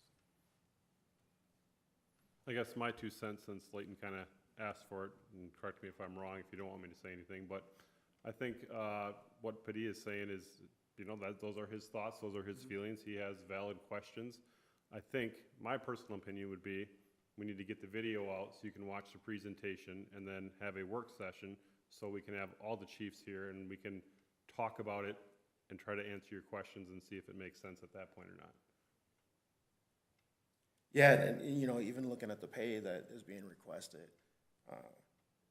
I guess my 2 cents, since Leighton kind of asked for it, and correct me if I'm wrong if you don't want me to say anything, but I think what Padilla is saying is, you know, that those are his thoughts, those are his feelings. He has valid questions. I think my personal opinion would be we need to get the video out so you can watch the presentation, and then have a work session so we can have all the chiefs here and we can talk about it and try to answer your questions and see if it makes sense at that point or not. Yeah, and, you know, even looking at the pay that is being requested,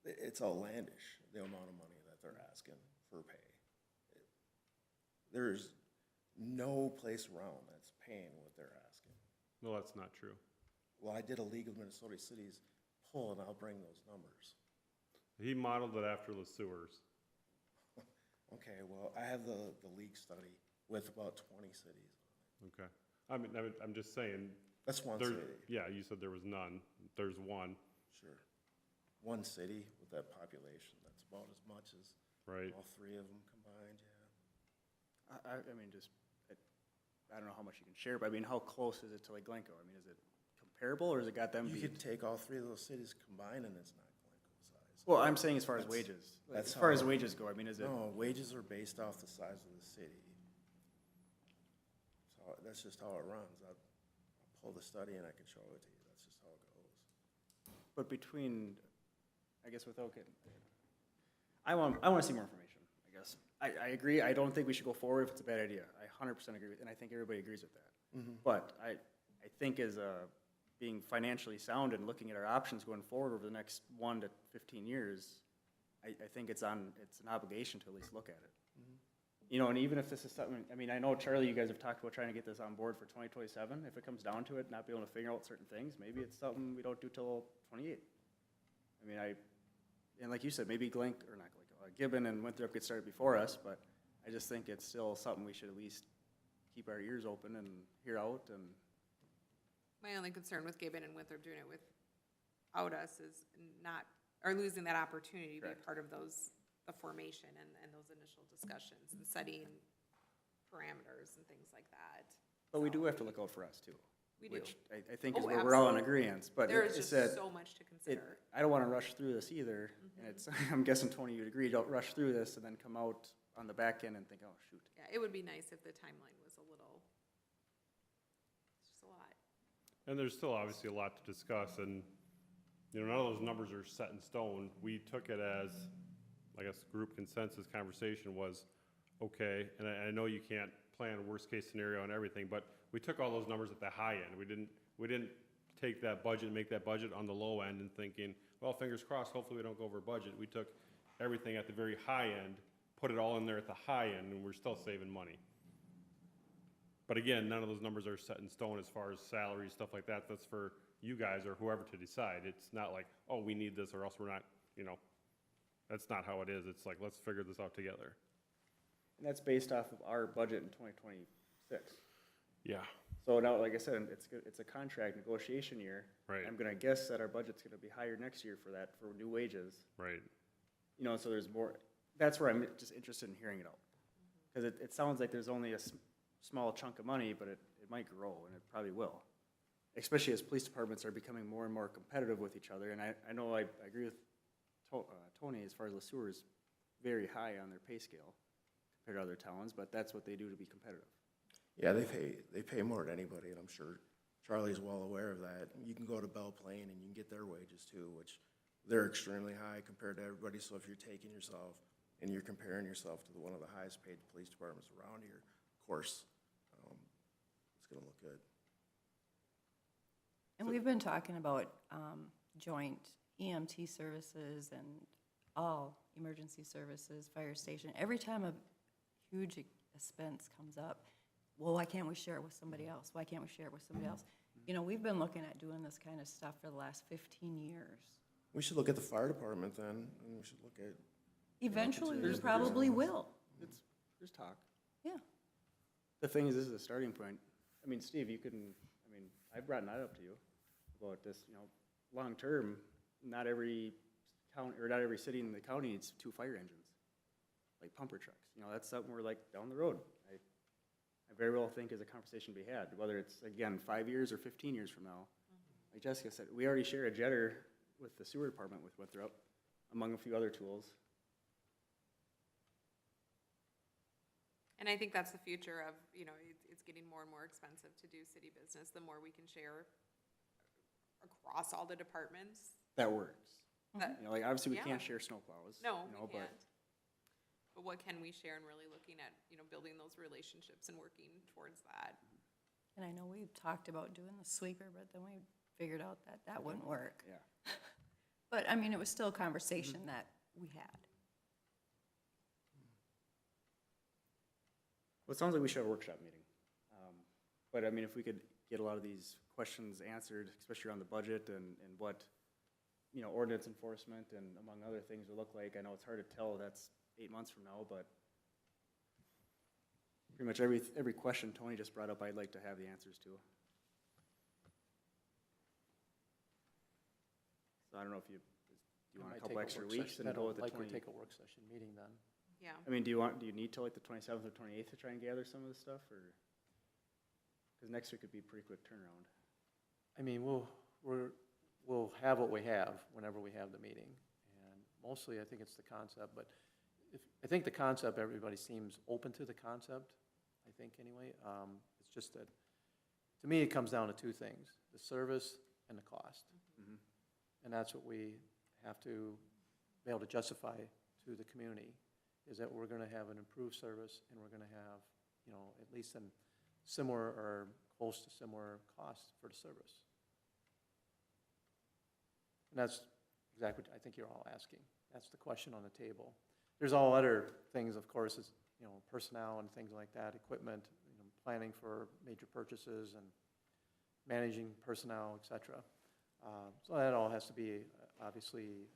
it's outlandish, the amount of money that they're asking for pay. There's no place around that's paying what they're asking. No, that's not true. Well, I did a League of Minnesota Cities poll, and I'll bring those numbers. He modeled it after the sewers. Okay, well, I have the league study with about 20 cities. Okay. I'm just saying, That's one there, city, yeah, you said there was none. There's one, sure. One city with that population, that's about as much as right? all 3 of them combined, yeah. I mean, just, I don't know how much you can share, but I mean, how close is it to like Glencoe? I mean, is it comparable, or has it got them You beat? could take all 3 of those cities combined, and it's not Glencoe size. Well, I'm saying as far as That's- wages. Like, that's as far as how- wages go, I mean, is it? No, wages are based off the size of the city. So that's just how it runs. pull the study and I can show it to you. That's just how it goes. But between, I guess without getting, I want to see more information, I guess. I agree, I don't think we should go forward if it's a bad idea. I 100% agree, and I think everybody agrees with that. But I think as being financially sound and looking at our options going forward over the next 1 to 15 years, I think it's an obligation to at least look at it. You know, and even if this is something, I mean, I know, Charlie, you guys have talked about trying to get this on board for 2027. If it comes down to it, not being able to figure out certain things, maybe it's something we don't do till 28. I mean, and like you said, maybe Gibbon and Winthrop get started before us, but I just think it's still something we should at least keep our ears open and hear out. And My only concern with Gibbon and Winthrop doing it without us is losing that opportunity to be Correct. part of the formation and those initial discussions and setting parameters and things like that. But we do have to look out for us too. We do. Which I think is Oh, where we're all in absolutely. agreement. But There is it's just that so much to consider. I don't want to rush through this either. And it's, I'm guessing, Tony, you'd agree, don't rush through this and then come out on the back end and think, oh, shoot. Yeah, it would be nice if the timeline was it's just a lot. And there's still obviously a lot to discuss, and, you know, none of those numbers are set in stone. We took it as, I guess, group consensus conversation was, okay, and I know you can't plan a worst-case scenario and everything, but we took all those numbers at the high end. We didn't take that budget and make that budget on the low end and thinking, well, fingers crossed, hopefully we don't go over budget. We took everything at the very high end, put it all in there at the high end, and we're still saving money. But again, none of those numbers are set in stone as far as salaries, stuff like that. That's for you guys or whoever to decide. It's not like, oh, we need this or else we're not, you know, that's not how it is. It's like, let's figure this out together. And that's based off of our budget in 2026. Yeah, So now, like I said, it's a contract negotiation year. Right. I'm gonna guess that our budget's gonna be higher next year for that, for new wages. right. You know, so there's more, that's where I'm just interested in hearing it out. Because it sounds like there's only a small chunk of money, but it might grow, and it probably will. Especially as police departments are becoming more and more competitive with each other. And I know I agree with Tony as far as LeSueur is very high on their pay scale compared to other towns, but that's what they do to be competitive. Yeah, they pay more than anybody, and I'm sure Charlie's well aware of that. You can go to Belle Plaine and you can get their wages too, which they're extremely high compared to everybody. So if you're taking yourself and you're comparing yourself to one of the highest paid police departments around here, of course, it's gonna look good. And we've been talking about joint EMT services and all emergency services, fire station. Every time a huge expense comes up, well, why can't we share it with somebody else? Why can't we share it with somebody else? You know, we've been looking at doing this kind of stuff for the last 15 years. We should look at the fire department then, and we should look at, Eventually, we There's- probably will. There's talk. Yeah. The thing is, this is a starting point. I mean, Steve, I've brought that up to you about this, you know, long-term, not every county, or not every city in the county needs 2 fire engines, like pumper trucks. You know, that's something we're like down the road. I very well think is a conversation to be had, whether it's, again, 5 years or 15 years from now. Like Jessica said, we already share a jetter with the sewer department with Winthrop, among a few other tools. And I think that's the future of, you know, it's getting more and more expensive to do city business, the more we can share across all the departments. That works. That- You know, like, obviously, we Yeah. can't share snowplows. No, you know, we but can't. But what can we share and really looking at, you know, building those relationships and working towards that. And I know we talked about doing the sweeper, but then we figured out that that wouldn't work. Yeah. But, I mean, it was still a conversation that we had. Well, it sounds like we should have a workshop meeting. But I mean, if we could get a lot of these questions answered, especially around the budget and what, you know, ordinance enforcement and among other things would look like. I know it's hard to tell, that's 8 months from now, but pretty much every question Tony just brought up, I'd like to have the answers to. So I don't know if you want a couple extra weeks and go with the 20. I'd like to take a work session meeting then. Yeah. I mean, do you need till like the 27th or 28th to try and gather some of this stuff, or? Because next week could be a pretty quick turnaround. I mean, we'll have what we have whenever we have the meeting. And mostly, I think it's the concept, but I think the concept, everybody seems open to the concept, I think anyway. It's just that to me, it comes down to two things, the service and the cost. And that's what we have to be able to justify to the community, is that we're gonna have an improved service and we're gonna have, you know, at least a similar or close to similar cost for the service. And that's exactly what I think you're all asking. That's the question on the table. There's all other things, of course, is, you know, personnel and things like that, equipment, you know, planning for major purchases and managing personnel, et cetera. So that all has to be obviously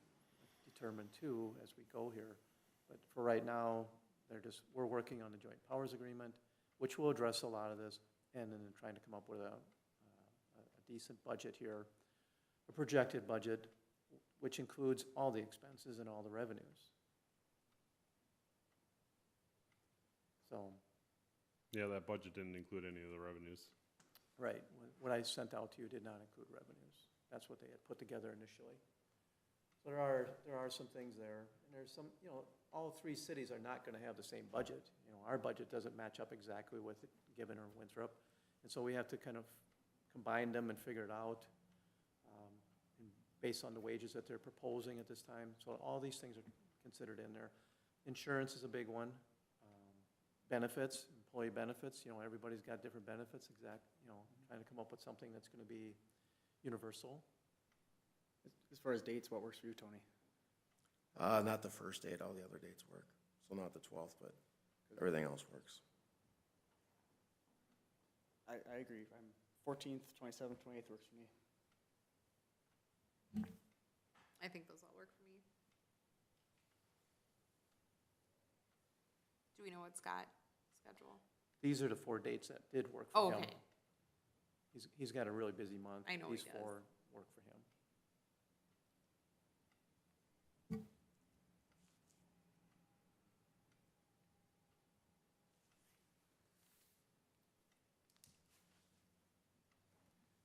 determined too as we go here. But for right now, we're working on the joint powers agreement, which will address a lot of this, and then trying to come up with a decent budget here, a projected budget, which includes all the expenses and all the revenues. So, Yeah, that budget didn't include any of the revenues. right, what I sent out to you did not include revenues. That's what they had put together initially. So there are some things there, and there's some, you know, all three cities are not gonna have the same budget. You know, our budget doesn't match up exactly with Gibbon or Winthrop, and so we have to kind of combine them and figure it out, and based on the wages that they're proposing at this time. So all these things are considered in there. Insurance is a big one. Benefits, employee benefits, you know, everybody's got different benefits, you know, trying to come up with something that's gonna be universal. As far as dates, what works for you, Tony? Not the first date, all the other dates work. So not the 12th, but everything else works. I agree. 14th, 27th, 28th works for me. I think those all work for me. Do we know what Scott's schedule? These are the 4 dates that did work Oh, for him. okay. He's got a really busy month. I know he These does. 4 work for him.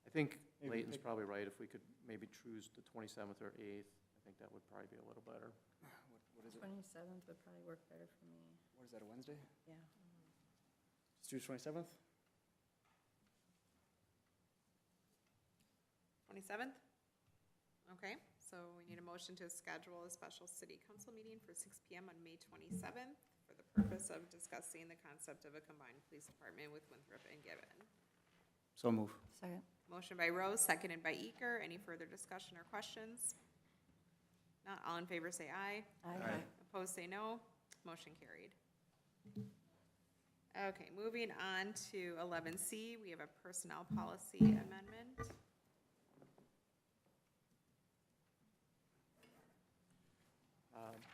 I think Maybe Layton's pick- probably right. If we could maybe choose the 27th or 8th, I think that would probably be a little better. What is it? 27th would probably work better for me. What is that, a Wednesday? Yeah. Let's do 27th? 27th? Okay, so we need a motion to schedule a special city council meeting for 6 PM on May 27th for the purpose of discussing the concept of a combined police department with Winthrop and Gibbon. So move. Second. Motion by Rose, seconded by Eker. Any further discussion or questions? Not all in favor, say aye. Aye. Opposed, say no. Motion carried. Okay, moving on to 11C, we have a personnel policy amendment.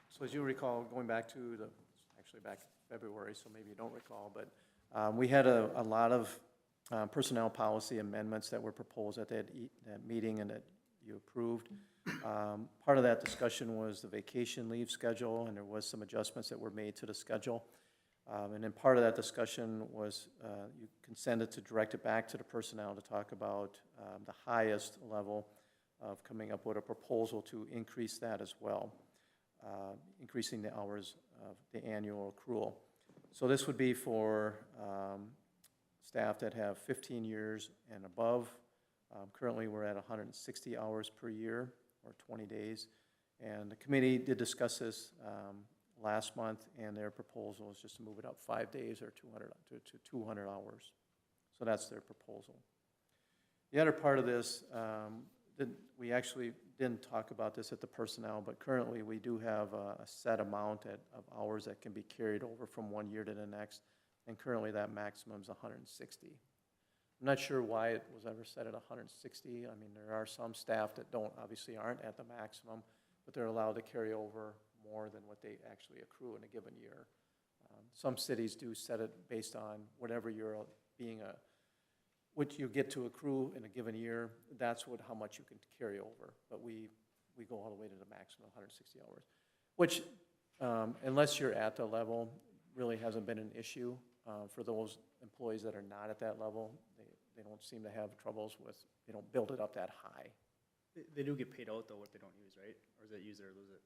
So as you recall, going back to actually back February, so maybe you don't recall, but we had a lot of personnel policy amendments that were proposed at that meeting and that you approved. Part of that discussion was the vacation leave schedule, and there was some adjustments that were made to the schedule. And then part of that discussion was you consented to direct it back to the personnel to talk about the highest level of coming up with a proposal to increase that as well, increasing the hours of the annual accrual. So this would be for staff that have 15 years and above. Currently, we're at 160 hours per year, or 20 days. And the committee did discuss this last month, and their proposal is just to move it up 5 days or 200 hours. So that's their proposal. The other part of this, we actually didn't talk about this at the personnel, but currently we do have a set amount of hours that can be carried over from one year to the next, and currently that maximum is 160. I'm not sure why it was ever set at 160. I mean, there are some staff that obviously aren't at the maximum, but they're allowed to carry over more than what they actually accrue in a given year. Some cities do set it based on whatever you're what you get to accrue in a given year, that's how much you can carry over. But we go all the way to the maximum, 160 hours, which, unless you're at the level, really hasn't been an issue. For those employees that are not at that level, they don't seem to have troubles with, they don't build it up that high. They do get paid out, though, what they don't use, right? Or is it use it or lose it?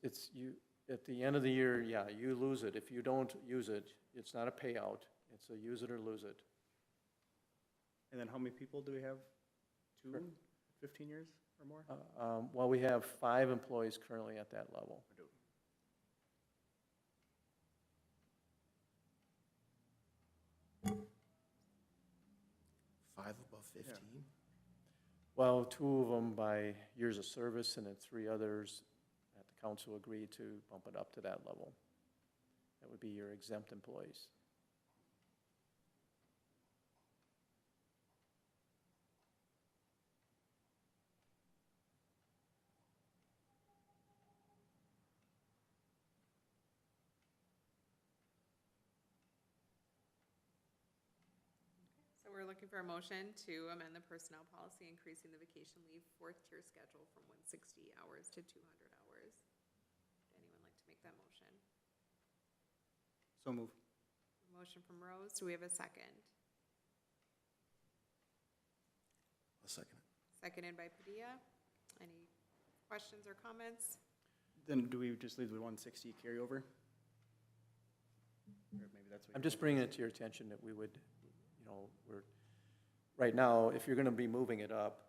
It's you, at the end of the year, yeah, you lose it. If you don't use it, it's not a payout, it's a use it or lose it. And then how many people do we have? 15 years or more? Well, we have 5 employees currently at that level. Or do- 5 above 15? Well, 2 of them by years of service, and then 3 others that the council agreed to bump it up to that level. That would be your exempt employees. So we're looking for a motion to amend the personnel policy, increasing the vacation leave fourth tier schedule from 160 hours to 200 hours. Would anyone like to make that motion? So move. Motion from Rose, do we have a second? I'll second it. Seconded by Padilla. Any questions or comments? Then do we just leave the 160 carryover? Or maybe that's what. I'm just bringing it to your attention that we would, right now, if you're gonna be moving it up,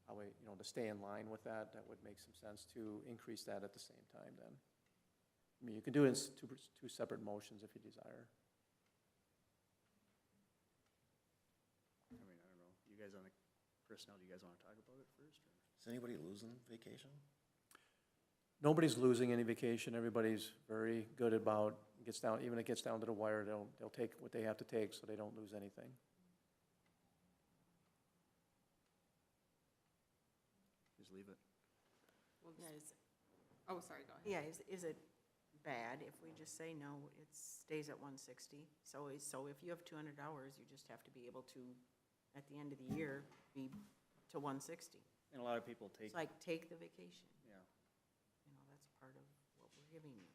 probably, to stay in line with that, that would make some sense to increase that at the same time then. I mean, you can do it in two separate motions if you desire. I mean, I don't know. You guys on the personnel, do you guys want to talk about it first? Or? Is anybody losing vacation? Nobody's losing any vacation. Everybody's very good about, even if it gets down to the wire, they'll take what they have to take so they don't lose anything. Just leave it. Yeah, is, Oh, sorry, go ahead. yeah, is it bad if we just say, no, it stays at 160? So if you have 200 hours, you just have to be able to, at the end of the year, be to 160. And a lot of people take, It's like, take the vacation. yeah, That's part of what we're giving you.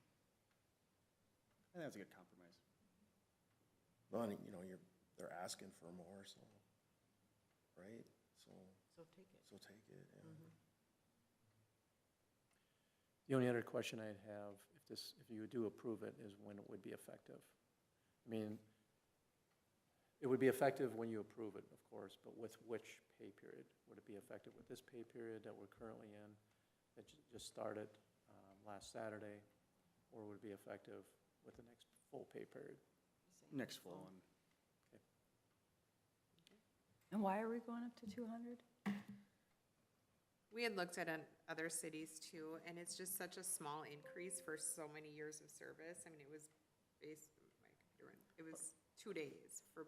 I think that's a good compromise. Well, and, they're asking for more, so, right? So take it. So take it, yeah. Mhm. The only other question I'd have, if you do approve it, is when it would be effective. I mean, it would be effective when you approve it, of course, but with which pay period? Would it be effective with this pay period that we're currently in, that just started last Saturday? Or would it be effective with the next full pay period? Next full one. And why are we going up to 200? We had looked at other cities too, and it's just such a small increase for so many years of service. I mean, it was it was 2 days for,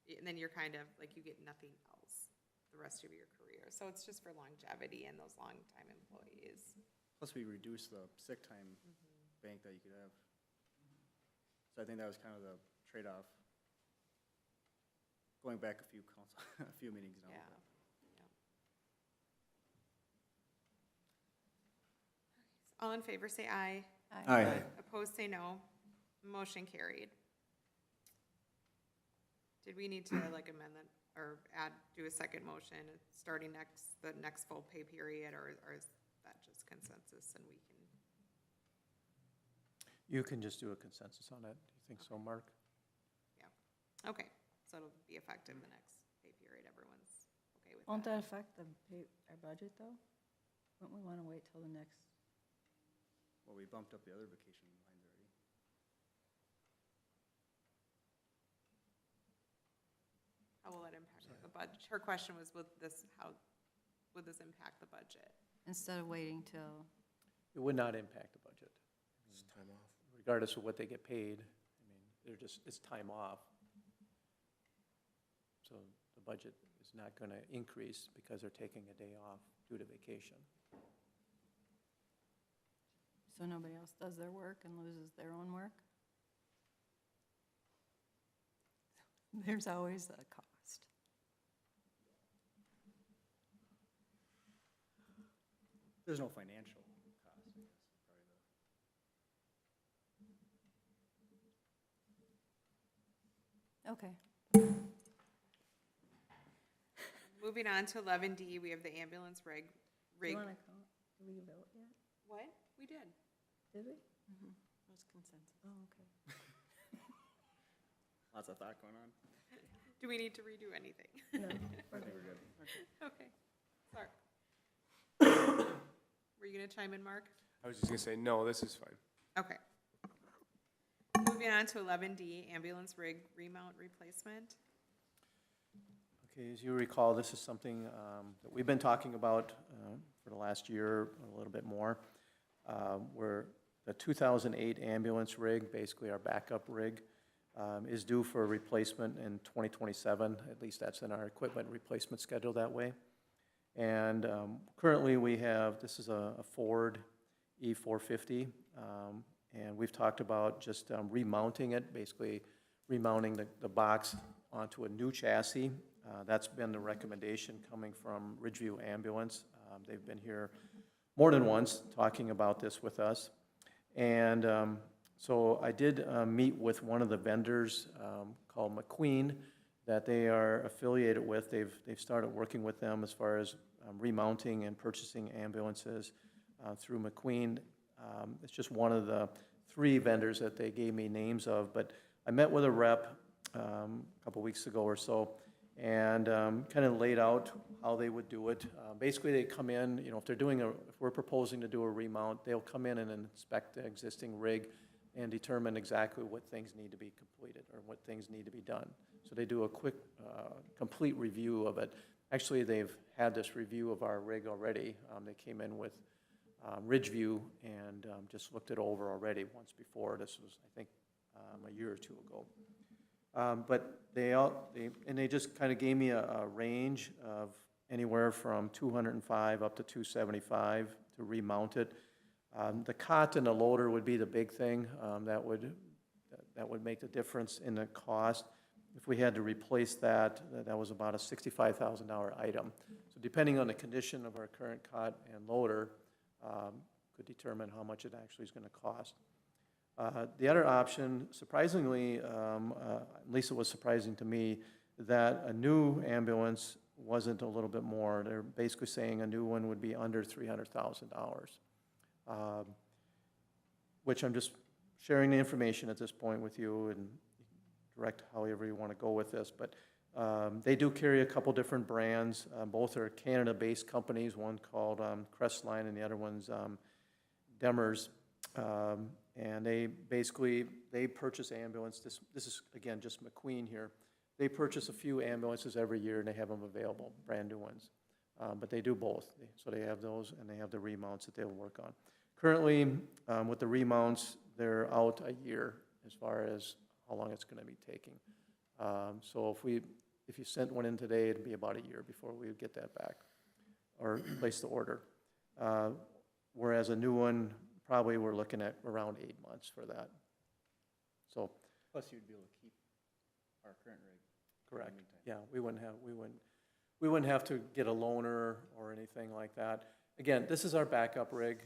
and then you're kind of, like, you get nothing else the rest of your career. So it's just for longevity and those long-time employees. Plus we reduce the sick time bank that you could have. So I think that was kind of the trade-off. Going back a few meetings now. Yeah. but- All in favor, say aye. Aye. Opposed, say no. Motion carried. Did we need to amend that or do a second motion starting the next full pay period, or is that just consensus and we can? You can just do a consensus on that. Do you think so, Mark? Yeah. Okay, so it'll be effective the next pay period. Everyone's okay with Won't that? that affect our budget, though? Wouldn't we want to wait till the next? Well, we bumped up the other vacation lines already. How will it impact the budget? Her question was, how would this impact the budget? Instead of waiting till, It would not impact the budget. It's time off. Regardless of what they get paid, I mean, it's time off. So the budget is not going to increase because they're taking a day off due to vacation. so nobody else does their work and loses their own work? There's always a cost. There's no financial cost, I guess, probably Okay. Moving on to 11D, we have the ambulance rig. Do you want to call, did we vote yet? What? We did. Did we? It was consensus. Oh, okay. A Lots of thought going on. Do we need to redo anything? No. I think we're good. Okay. Sorry. Were you gonna chime in, Mark? I was just gonna say, no, this is fine. Okay. Moving on to 11D, ambulance rig remount replacement. Okay, as you recall, this is something that we've been talking about for the last year, a little bit more. Where the 2008 ambulance rig, basically our backup rig, is due for replacement in 2027. At least that's in our equipment replacement schedule that way. And currently we have, this is a Ford E450, and we've talked about just remounting it, basically remounting the box onto a new chassis. That's been the recommendation coming from Ridgeview Ambulance. They've been here more than once talking about this with us. And so I did meet with one of the vendors called McQueen that they are affiliated with. They've started working with them as far as remounting and purchasing ambulances through McQueen. It's just one of the 3 vendors that they gave me names of, but I met with a rep a couple weeks ago or so, and kind of laid out how they would do it. Basically, they come in, you know, if we're proposing to do a remount, they'll come in and inspect the existing rig and determine exactly what things need to be completed or what things need to be done. So they do a quick, complete review of it. Actually, they've had this review of our rig already. They came in with Ridgeview and just looked it over already once before. This was, I think, a year or 2 ago. But they just kind of gave me a range of anywhere from 205 up to 275 to remount it. The cot and the loader would be the big thing that would make the difference in the cost. If we had to replace that was about a $65,000 item. So depending on the condition of our current cot and loader, could determine how much it actually is going to cost. The other option, surprisingly, at least it was surprising to me, that a new ambulance wasn't a little bit more. They're basically saying a new one would be under $300,000, which I'm just sharing the information at this point with you and direct however you want to go with this. But they do carry a couple different brands. Both are Canada-based companies, one called Crestline and the other one's Demers. And they purchase ambulance. This is, again, just McQueen here. They purchase a few ambulances every year and they have them available, brand new ones. But they do both. So they have those and they have the remounts that they'll work on. Currently, with the remounts, they're out a year as far as how long it's going to be taking. So if you sent one in today, it'd be about a year before we would get that back or place the order. Whereas a new one, probably we're looking at around 8 months for that. So. Plus you'd be able to keep our current rig. Correct. Yeah, we wouldn't have to get a loaner or anything like that. Again, this is our backup rig,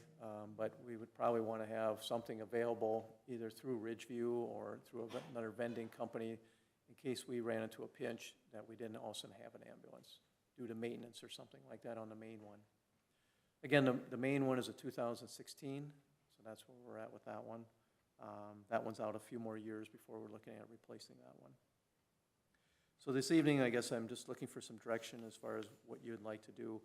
but we would probably want to have something available either through Ridgeview or through another vending company in case we ran into a pinch that we didn't also have an ambulance due to maintenance or something like that on the main one. Again, the main one is a 2016, so that's where we're at with that one. That one's out a few more years before we're looking at replacing that one. So this evening, I guess I'm just looking for some direction as far as what you'd like to do,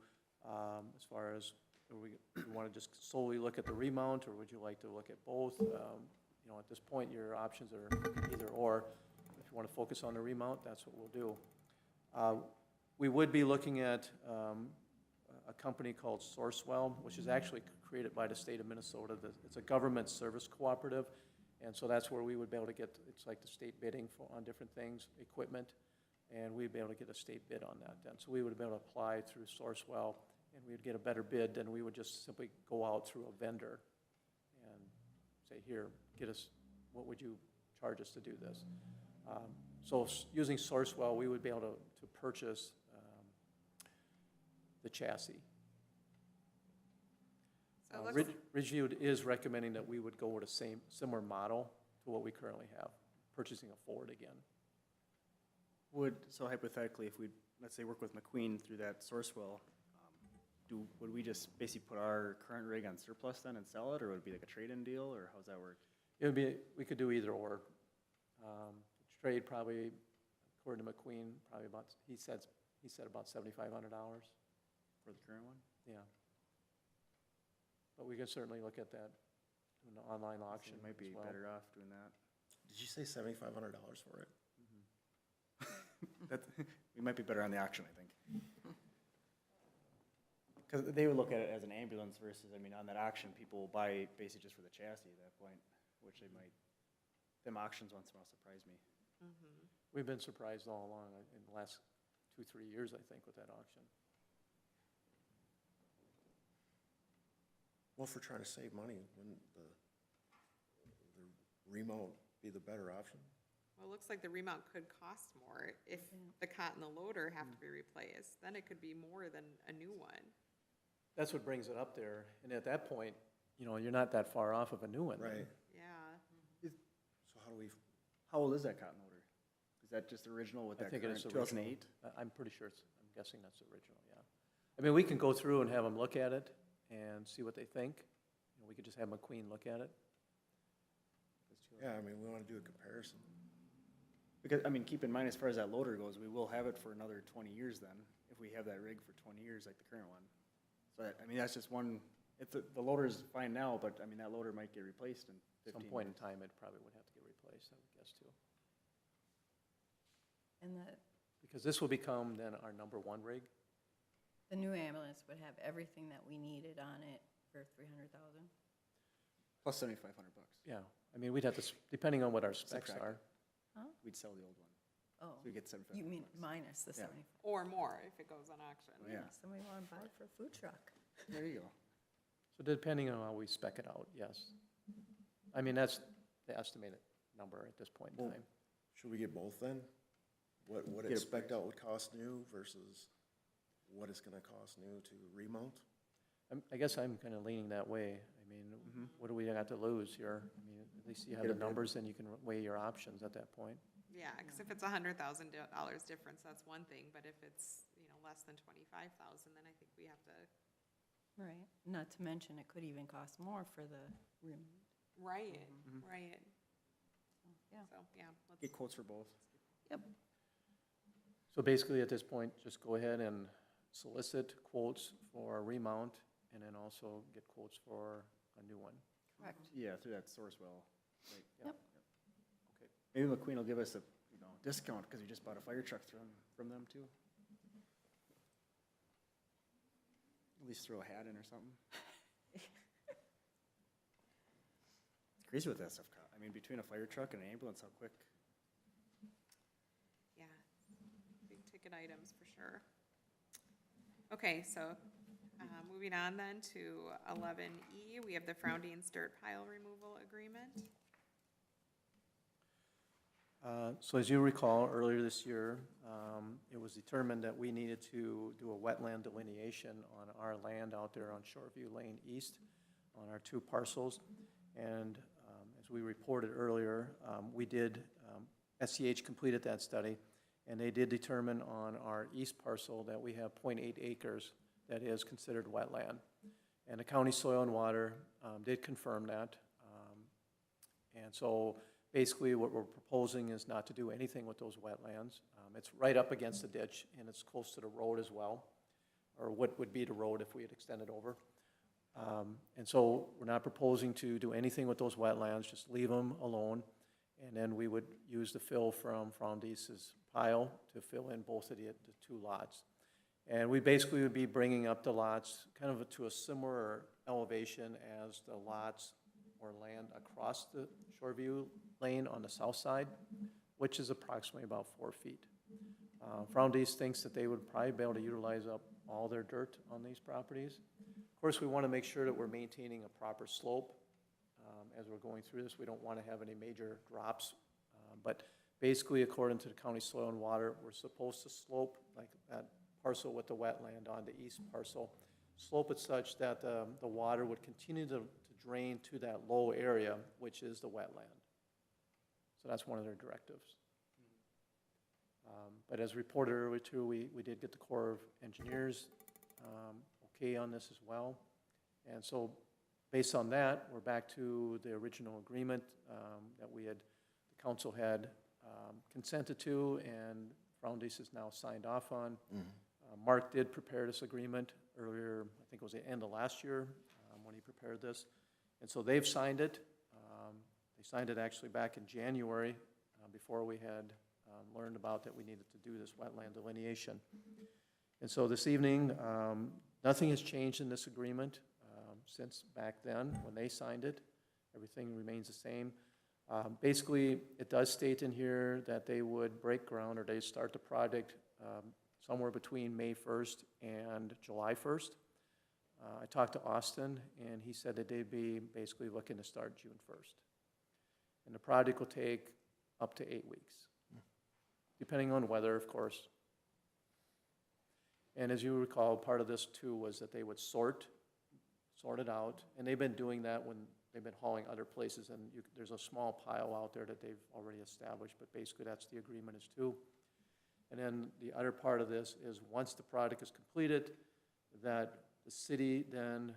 as far as you want to just solely look at the remount, or would you like to look at both? You know, at this point, your options are either or. If you want to focus on the remount, that's what we'll do. We would be looking at a company called Sourcewell, which is actually created by the state of Minnesota. It's a government service cooperative, and so that's where we would be able to get, it's like the state bidding on different things, equipment, and we'd be able to get a state bid on that then. So we would be able to apply through Sourcewell, and we would get a better bid than we would just simply go out through a vendor and say, here, get us, what would you charge us to do this? So using Sourcewell, we would be able to purchase the chassis. So it looks- Ridgeview is recommending that we would go with a similar model to what we currently have, purchasing a Ford again. So hypothetically, if we, let's say, work with McQueen through that Sourcewell, would we just basically put our current rig on surplus then and sell it, or would it be like a trade-in deal, or how's that work? It would be, we could do either or. trade probably, according to McQueen, probably about, he said about $7,500. For the current one? Yeah. But we can certainly look at that in an online auction It might be as well. better off doing that. Did you say $7,500 for it? That, we might be better on the auction, I think. Because they would look at it as an ambulance versus, I mean, on that auction, people will buy basically just for the chassis at that point, which they might, them auctions once in a while surprise me. We've been surprised all along in the last 2-3 years, I think, with that auction. Well, if we're trying to save money, wouldn't the remount be the better option? Well, it looks like the remount could cost more if the cot and the loader have to be replaced. Then it could be more than a new one. That's what brings it up there. And at that point, you know, you're not that far off of a new one. then. Right. Yeah. So how do we, How old is that cotton loader? Is that just original with I that think current it's original. 2008? I'm pretty sure I'm guessing that's original, yeah. I mean, we can go through and have them look at it and see what they think. You know, we could just have McQueen look at it. yeah, I mean, we want to do a comparison. Because, I mean, keep in mind, as far as that loader goes, we will have it for another 20 years then, if we have that rig for 20 years like the current one. So, I mean, that's just one, if the loader is fine now, but, I mean, that loader might get replaced in 15 Some years. point in time, it probably would have to get replaced, I would guess, too. And Because this will become then our #1 rig. the new ambulance would have everything that we needed on it for 300,000. Plus 7,500 bucks. Yeah, I mean, we'd have to, depending on what our specs Subtract are. it. We'd sell the old one, Oh, so we get 7,500 you mean bucks. minus the Yeah. 75? Or more if it goes on auction. Oh, yeah, Somebody want to buy it for a food truck. there you go. So depending on how we spec it out, yes. I mean, that's the estimated number at this point in Well, time. Should we get both then? What Get it a spec'd price. out would cost new versus what it's gonna cost new to remount? I guess I'm kind of leaning that way. I mean, what do we got to lose here? I mean, at least you have Get a the bid. numbers and you can weigh your options at that point. Yeah, because if it's $100,000 difference, that's one thing, but if it's, less than 25,000, then I think we have to. Right, not to mention it could even cost more for the room. Right, right. Yeah. So, yeah, let's. Get quotes for both. Yep. So basically, at this point, just go ahead and solicit quotes for a remount and then also get quotes for a new one. Correct. Yeah, through that Sourcewell. Right. Yep. Okay. Maybe McQueen will give us a, discount because we just bought a fire truck from them too. At least throw a hat in or something. It's crazy what that stuff costs. I mean, between a fire truck and an ambulance, how quick. Yeah, big ticket items for sure. Okay, so moving on then to 11E, we have the Frowndean's dirt pile removal agreement. So as you recall, earlier this year, it was determined that we needed to do a wetland delineation on our land out there on Shoreview Lane East on our 2 parcels. And as we reported earlier, we did, SCH completed that study, and they did determine on our east parcel that we have .8 acres that is considered wetland. And the county soil and water did confirm that. And so basically what we're proposing is not to do anything with those wetlands. It's right up against the ditch, and it's close to the road as well, or what would be the road if we had extended over. And so we're not proposing to do anything with those wetlands, just leave them alone. And then we would use the fill from Frowndean's pile to fill in both of the 2 lots. And we basically would be bringing up the lots kind of to a similar elevation as the lots or land across the Shoreview Lane on the south side, which is approximately about 4 feet. Frowndean thinks that they would probably be able to utilize up all their dirt on these properties. Of course, we want to make sure that we're maintaining a proper slope as we're going through this. We don't want to have any major drops. But basically, according to the county soil and water, we're supposed to slope like that parcel with the wetland on the east parcel, slope it such that the water would continue to drain to that low area, which is the wetland. So that's one of their directives. But as reported earlier too, we did get the Corps of Engineers okay on this as well. And so based on that, we're back to the original agreement that the council had consented to and Foundace is now signed off on. Mark did prepare this agreement earlier, I think it was the end of last year when he prepared this. And so they've signed it. They signed it actually back in January before we had learned about that we needed to do this wetland delineation. And so this evening, nothing has changed in this agreement since back then when they signed it. Everything remains the same. Basically, it does state in here that they would break ground or they start the project somewhere between May 1st and July 1st. I talked to Austin, and he said that they'd be basically looking to start June 1st. And the project will take up to 8 weeks, depending on weather, of course. And as you recall, part of this too was that they would sort it out, and they've been doing that when they've been hauling other places, and there's a small pile out there that they've already established, but basically that's the agreement is too. And then the other part of this is once the project is completed, that the city then,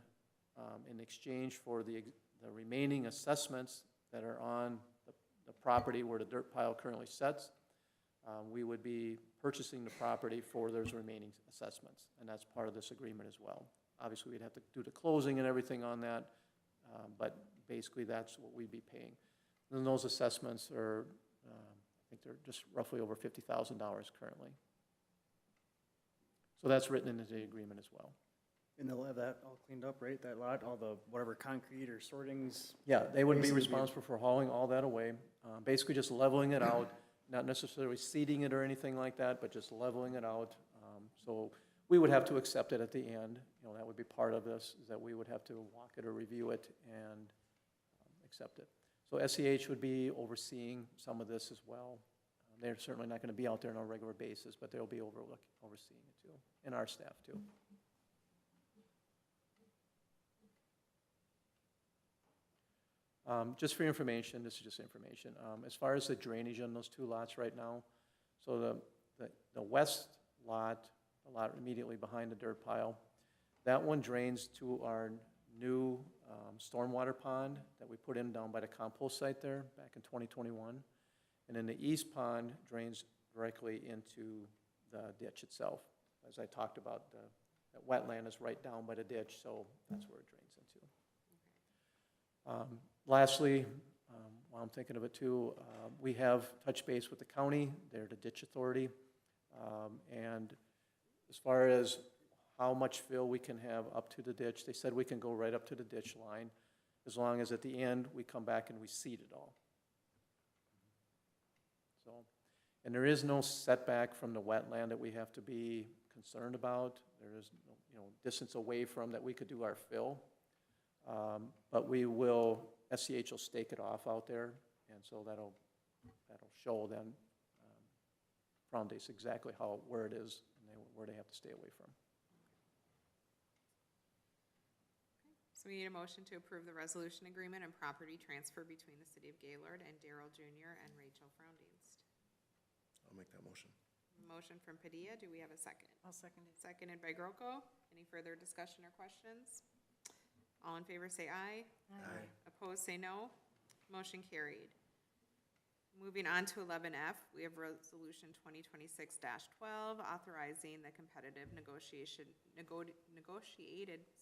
in exchange for the remaining assessments that are on the property where the dirt pile currently sits, we would be purchasing the property for those remaining assessments, and that's part of this agreement as well. Obviously, we'd have to do the closing and everything on that, but basically that's what we'd be paying. And then those assessments are, I think they're just roughly over $50,000 currently. So that's written into the agreement as well. And they'll have that all cleaned up, right? That lot, all the, whatever concrete or sortings. Yeah, they would be Basically, responsible for hauling all that away, basically just leveling it out, not necessarily seeding it or anything like that, but just leveling it out. So we would have to accept it at the end. You know, that would be part of this, is that we would have to walk it or review it and accept it. So SEH would be overseeing some of this as well. They're certainly not going to be out there on a regular basis, but they'll be overseeing it too, and our staff too. Just for information, this is just information. As far as the drainage on those two lots right now, so the west lot, the lot immediately behind the dirt pile, that one drains to our new stormwater pond that we put in down by the compost site there back in 2021. And then the east pond drains directly into the ditch itself. As I talked about, that wetland is right down by the ditch, so that's where it drains into. Lastly, while I'm thinking of it too, we have touched base with the county. They're the ditch authority. And as far as how much fill we can have up to the ditch, they said we can go right up to the ditch line as long as at the end we come back and we seed it all. So, and there is no setback from the wetland that we have to be concerned about. There is no, distance away from that we could do our fill. But we will, SCH will stake it off out there, and so that'll show then Foundace exactly where it is and where they have to stay away from. So we need a motion to approve the resolution agreement and property transfer between the City of Gaylord and Darrell Jr. and Rachel Froundienst. I'll make that motion. Motion from Padilla, do we have a second? I'll second it. Seconded by Groko. Any further discussion or questions? All in favor say aye. Aye. Opposed say no. Motion carried. Moving on to 11F, we have Resolution 2026-12, authorizing the competitive negotiated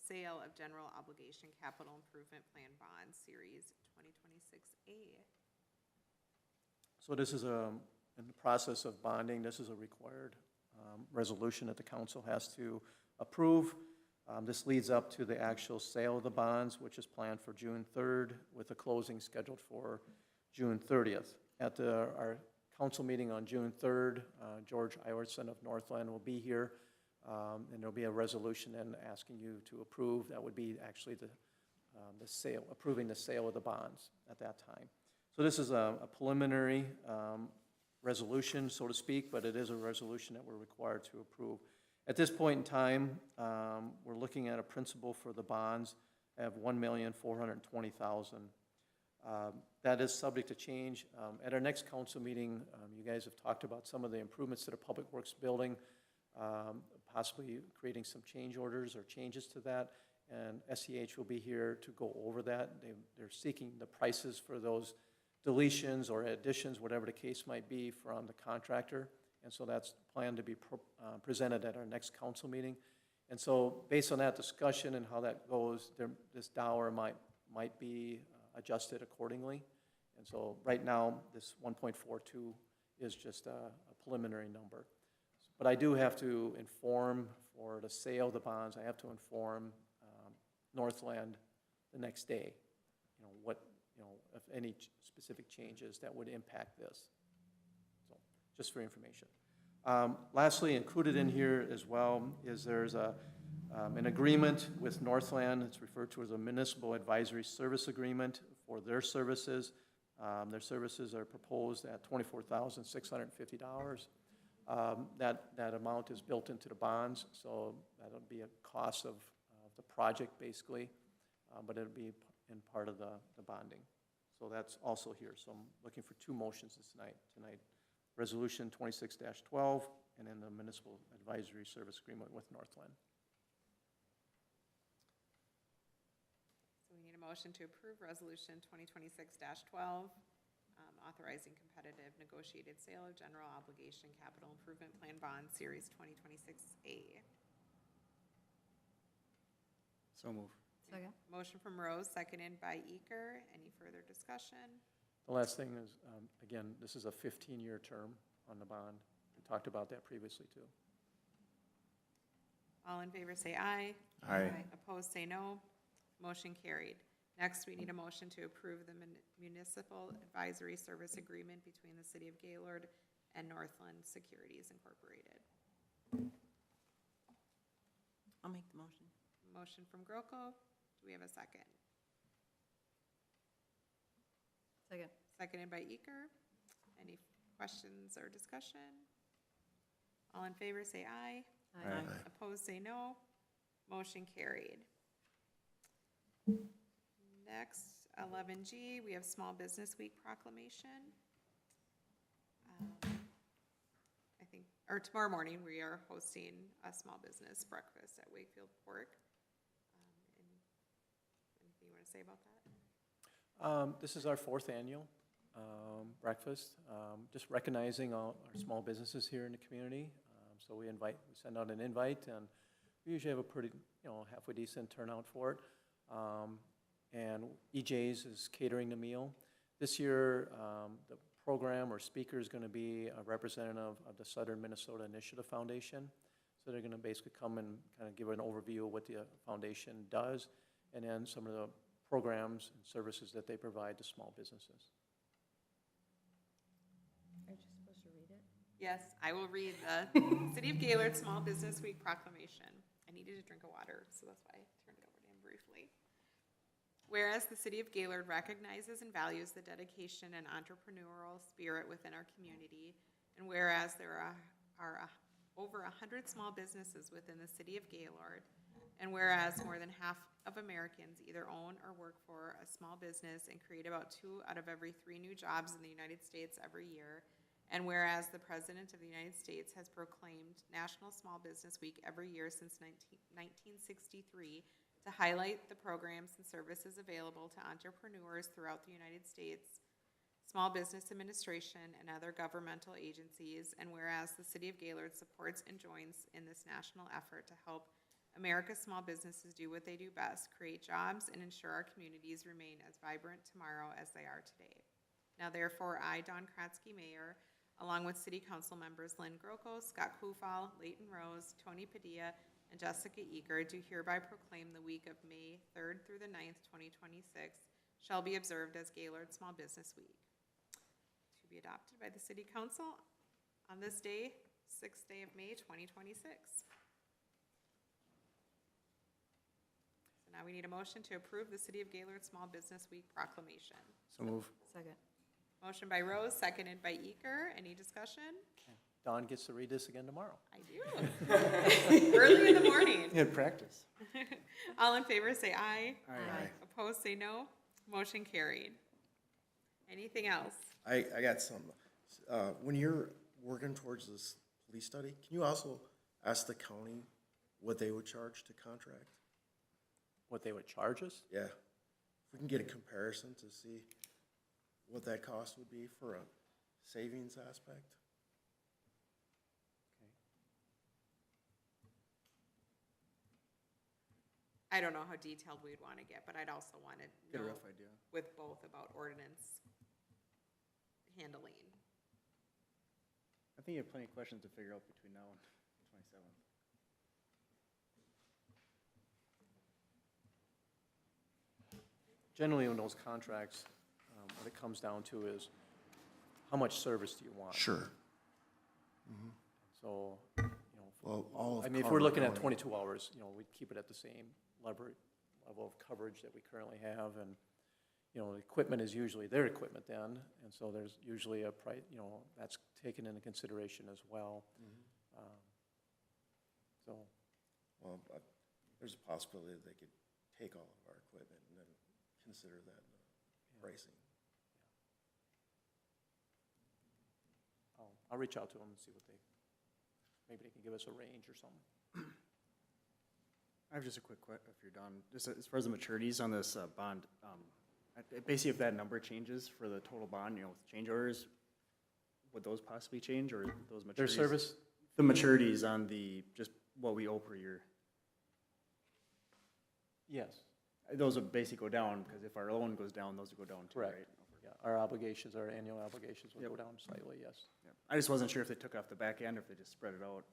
sale of general obligation capital improvement plan bonds, Series 2026A. So this is in the process of bonding. This is a required resolution that the council has to approve. This leads up to the actual sale of the bonds, which is planned for June 3rd, with a closing scheduled for June 30th. At our council meeting on June 3rd, George Iverson of Northland will be here, and there'll be a resolution then asking you to approve. That would be actually the sale, approving the sale of the bonds at that time. So this is a preliminary resolution, so to speak, but it is a resolution that we're required to approve. At this point in time, we're looking at a principal for the bonds of $1,420,000. That is subject to change. At our next council meeting, you guys have talked about some of the improvements to the Public Works building, possibly creating some change orders or changes to that, and SEH will be here to go over that. They're seeking the prices for those deletions or additions, whatever the case might be, from the contractor. And so that's planned to be presented at our next council meeting. And so based on that discussion and how that goes, this dollar might be adjusted accordingly. And so right now, this 1.42 is just a preliminary number. But I do have to inform, for the sale of the bonds, I have to inform Northland the next day, if any specific changes that would impact this. So, just for information. Lastly, included in here as well is there's an agreement with Northland. It's referred to as a municipal advisory service agreement for their services. Their services are proposed at $24,650. That amount is built into the bonds, so that'll be a cost of the project basically, but it'll be in part of the bonding. So that's also here. So I'm looking for two motions tonight. Resolution 26-12, and then the municipal advisory service agreement with Northland. So we need a motion to approve Resolution 2026-12, authorizing competitive negotiated sale of general obligation capital improvement plan bond series 2026A. So move. Second. Motion from Rose, seconded by Eker. Any further discussion? The last thing is, again, this is a 15-year term on the bond. We talked about that previously too. All in favor say aye. Aye. Opposed say no. Motion carried. Next, we need a motion to approve the municipal advisory service agreement between the City of Gaylord and Northland Securities Incorporated. I'll make the motion. Motion from Groko. Do we have a second? Second. Seconded by Eker. Any questions or discussion? All in favor say aye. Aye. Opposed say no. Motion carried. Next, 11G, we have Small Business Week proclamation. I think, or tomorrow morning, we are hosting a small business breakfast at Wakefield Pork. Anything you want to say about that? This is our 4th annual breakfast, just recognizing all our small businesses here in the community. So we send out an invite, and we usually have a pretty, halfway decent turnout for it. And EJ's is catering the meal. This year, the program or speaker is going to be a representative of the Southern Minnesota Initiative Foundation. So they're going to basically come and kind of give an overview of what the foundation does, and then some of the programs and services that they provide to small businesses. Aren't you supposed to read it? Yes, I will read the City of Gaylord Small Business Week proclamation. I needed a drink of water, so that's why I turned it over to him briefly. Whereas the City of Gaylord recognizes and values the dedication and entrepreneurial spirit within our community, and whereas there are over 100 small businesses within the City of Gaylord, and whereas more than half of Americans either own or work for a small business and create about 2 out of every 3 new jobs in the United States every year, and whereas the President of the United States has proclaimed National Small Business Week every year since 1963 to highlight the programs and services available to entrepreneurs throughout the United States, Small Business Administration, and other governmental agencies, and whereas the City of Gaylord supports and joins in this national effort to help America's small businesses do what they do best, create jobs, and ensure our communities remain as vibrant tomorrow as they are today. Now therefore, I, Dawn Kratzke, Mayor, along with City Council members Lynn Groko, Scott Kufal, Leighton Rose, Tony Padilla, and Jessica Eager, do hereby proclaim the week of May 3rd through the 9th, 2026, shall be observed as Gaylord Small Business Week. To be adopted by the City Council on this day, 6th day of May, 2026. So now we need a motion to approve the City of Gaylord Small Business Week proclamation. So move. Second. Motion by Rose, seconded by Eaker. Any discussion? Don gets to read this again tomorrow. I do. Early in the morning. In practice. All in favor say aye. Aye. Opposed say no. Motion carried. Anything else? I got some. When you're working towards this police study, can you also ask the county what they would charge to contract? What they would charge us? Yeah. If we can get a comparison to see what that cost would be for a savings aspect. I don't know how detailed we'd want to get, but I'd also want to Get a know rough idea. with both about ordinance handling. I think you have plenty of questions to figure out between now and the 27th. Generally, in those contracts, what it comes down to is, how much service do you want? Sure. So, you know, Well, all of I mean, if Carver we're looking at County- 22 hours, you know, we'd keep it at the same level of coverage that we currently have, and, you know, the equipment is usually their equipment then, and so there's usually a price, you know, that's taken into consideration as well. So, Well, there's a possibility that they could take all of our equipment and then consider that in the pricing. I'll reach out to them and see what maybe they can give us a range or something. I have just a quick if you're done, just as far as the maturities on this bond, basically if that number changes for the total bond, you know, with change orders, would those possibly change, or those maturities? Their service, The maturities on just what we owe per year, yes, those would basically go down, because if our loan goes down, those would go down too, right? correct. Yeah, our obligations, our annual obligations will go down slightly, yes. Yep. I just wasn't sure if they took off the back end or if they just spread it out.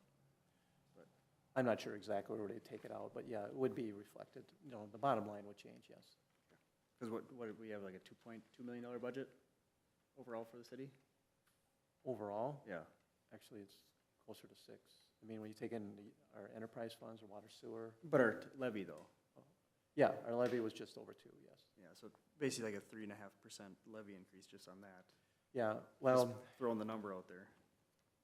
I'm not sure exactly where they take it out, but yeah, it would be reflected, you know, the bottom line would change, yes. Because what did we have, like a $2.2 million budget overall for the city? Overall, Yeah. actually, it's closer to 6. I mean, when you take in our enterprise funds or water sewer, But our levy though, yeah, our levy was just over 2, yes. yeah, so basically like a 3.5% levy increase just on that. Yeah, well, Just throwing the number out there.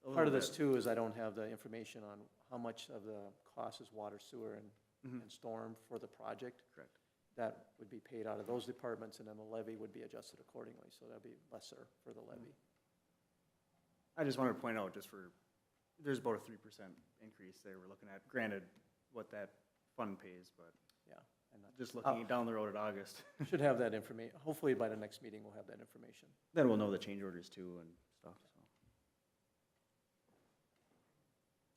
A part of little this bit. too is I don't have the information on how much of the cost is water, sewer, and storm for the project. Correct. That would be paid out of those departments, and then the levy would be adjusted accordingly, so that'd be lesser for the levy. I just wanted to point out, there's about a 3% increase there we're looking at. Granted, what that fund pays, but Yeah. And that- just looking down the road at August, should have that information. Hopefully by the next meeting, we'll have that information. then we'll know the change orders too and stuff, so.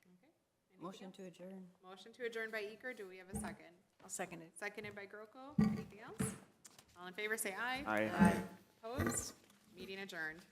Okay. Anything Motion else? to adjourn. Motion to adjourn by Eker. Do we have a second? I'll second it. Seconded by Groko. Anything else? All in favor, say aye. Aye. Opposed? Meeting adjourned.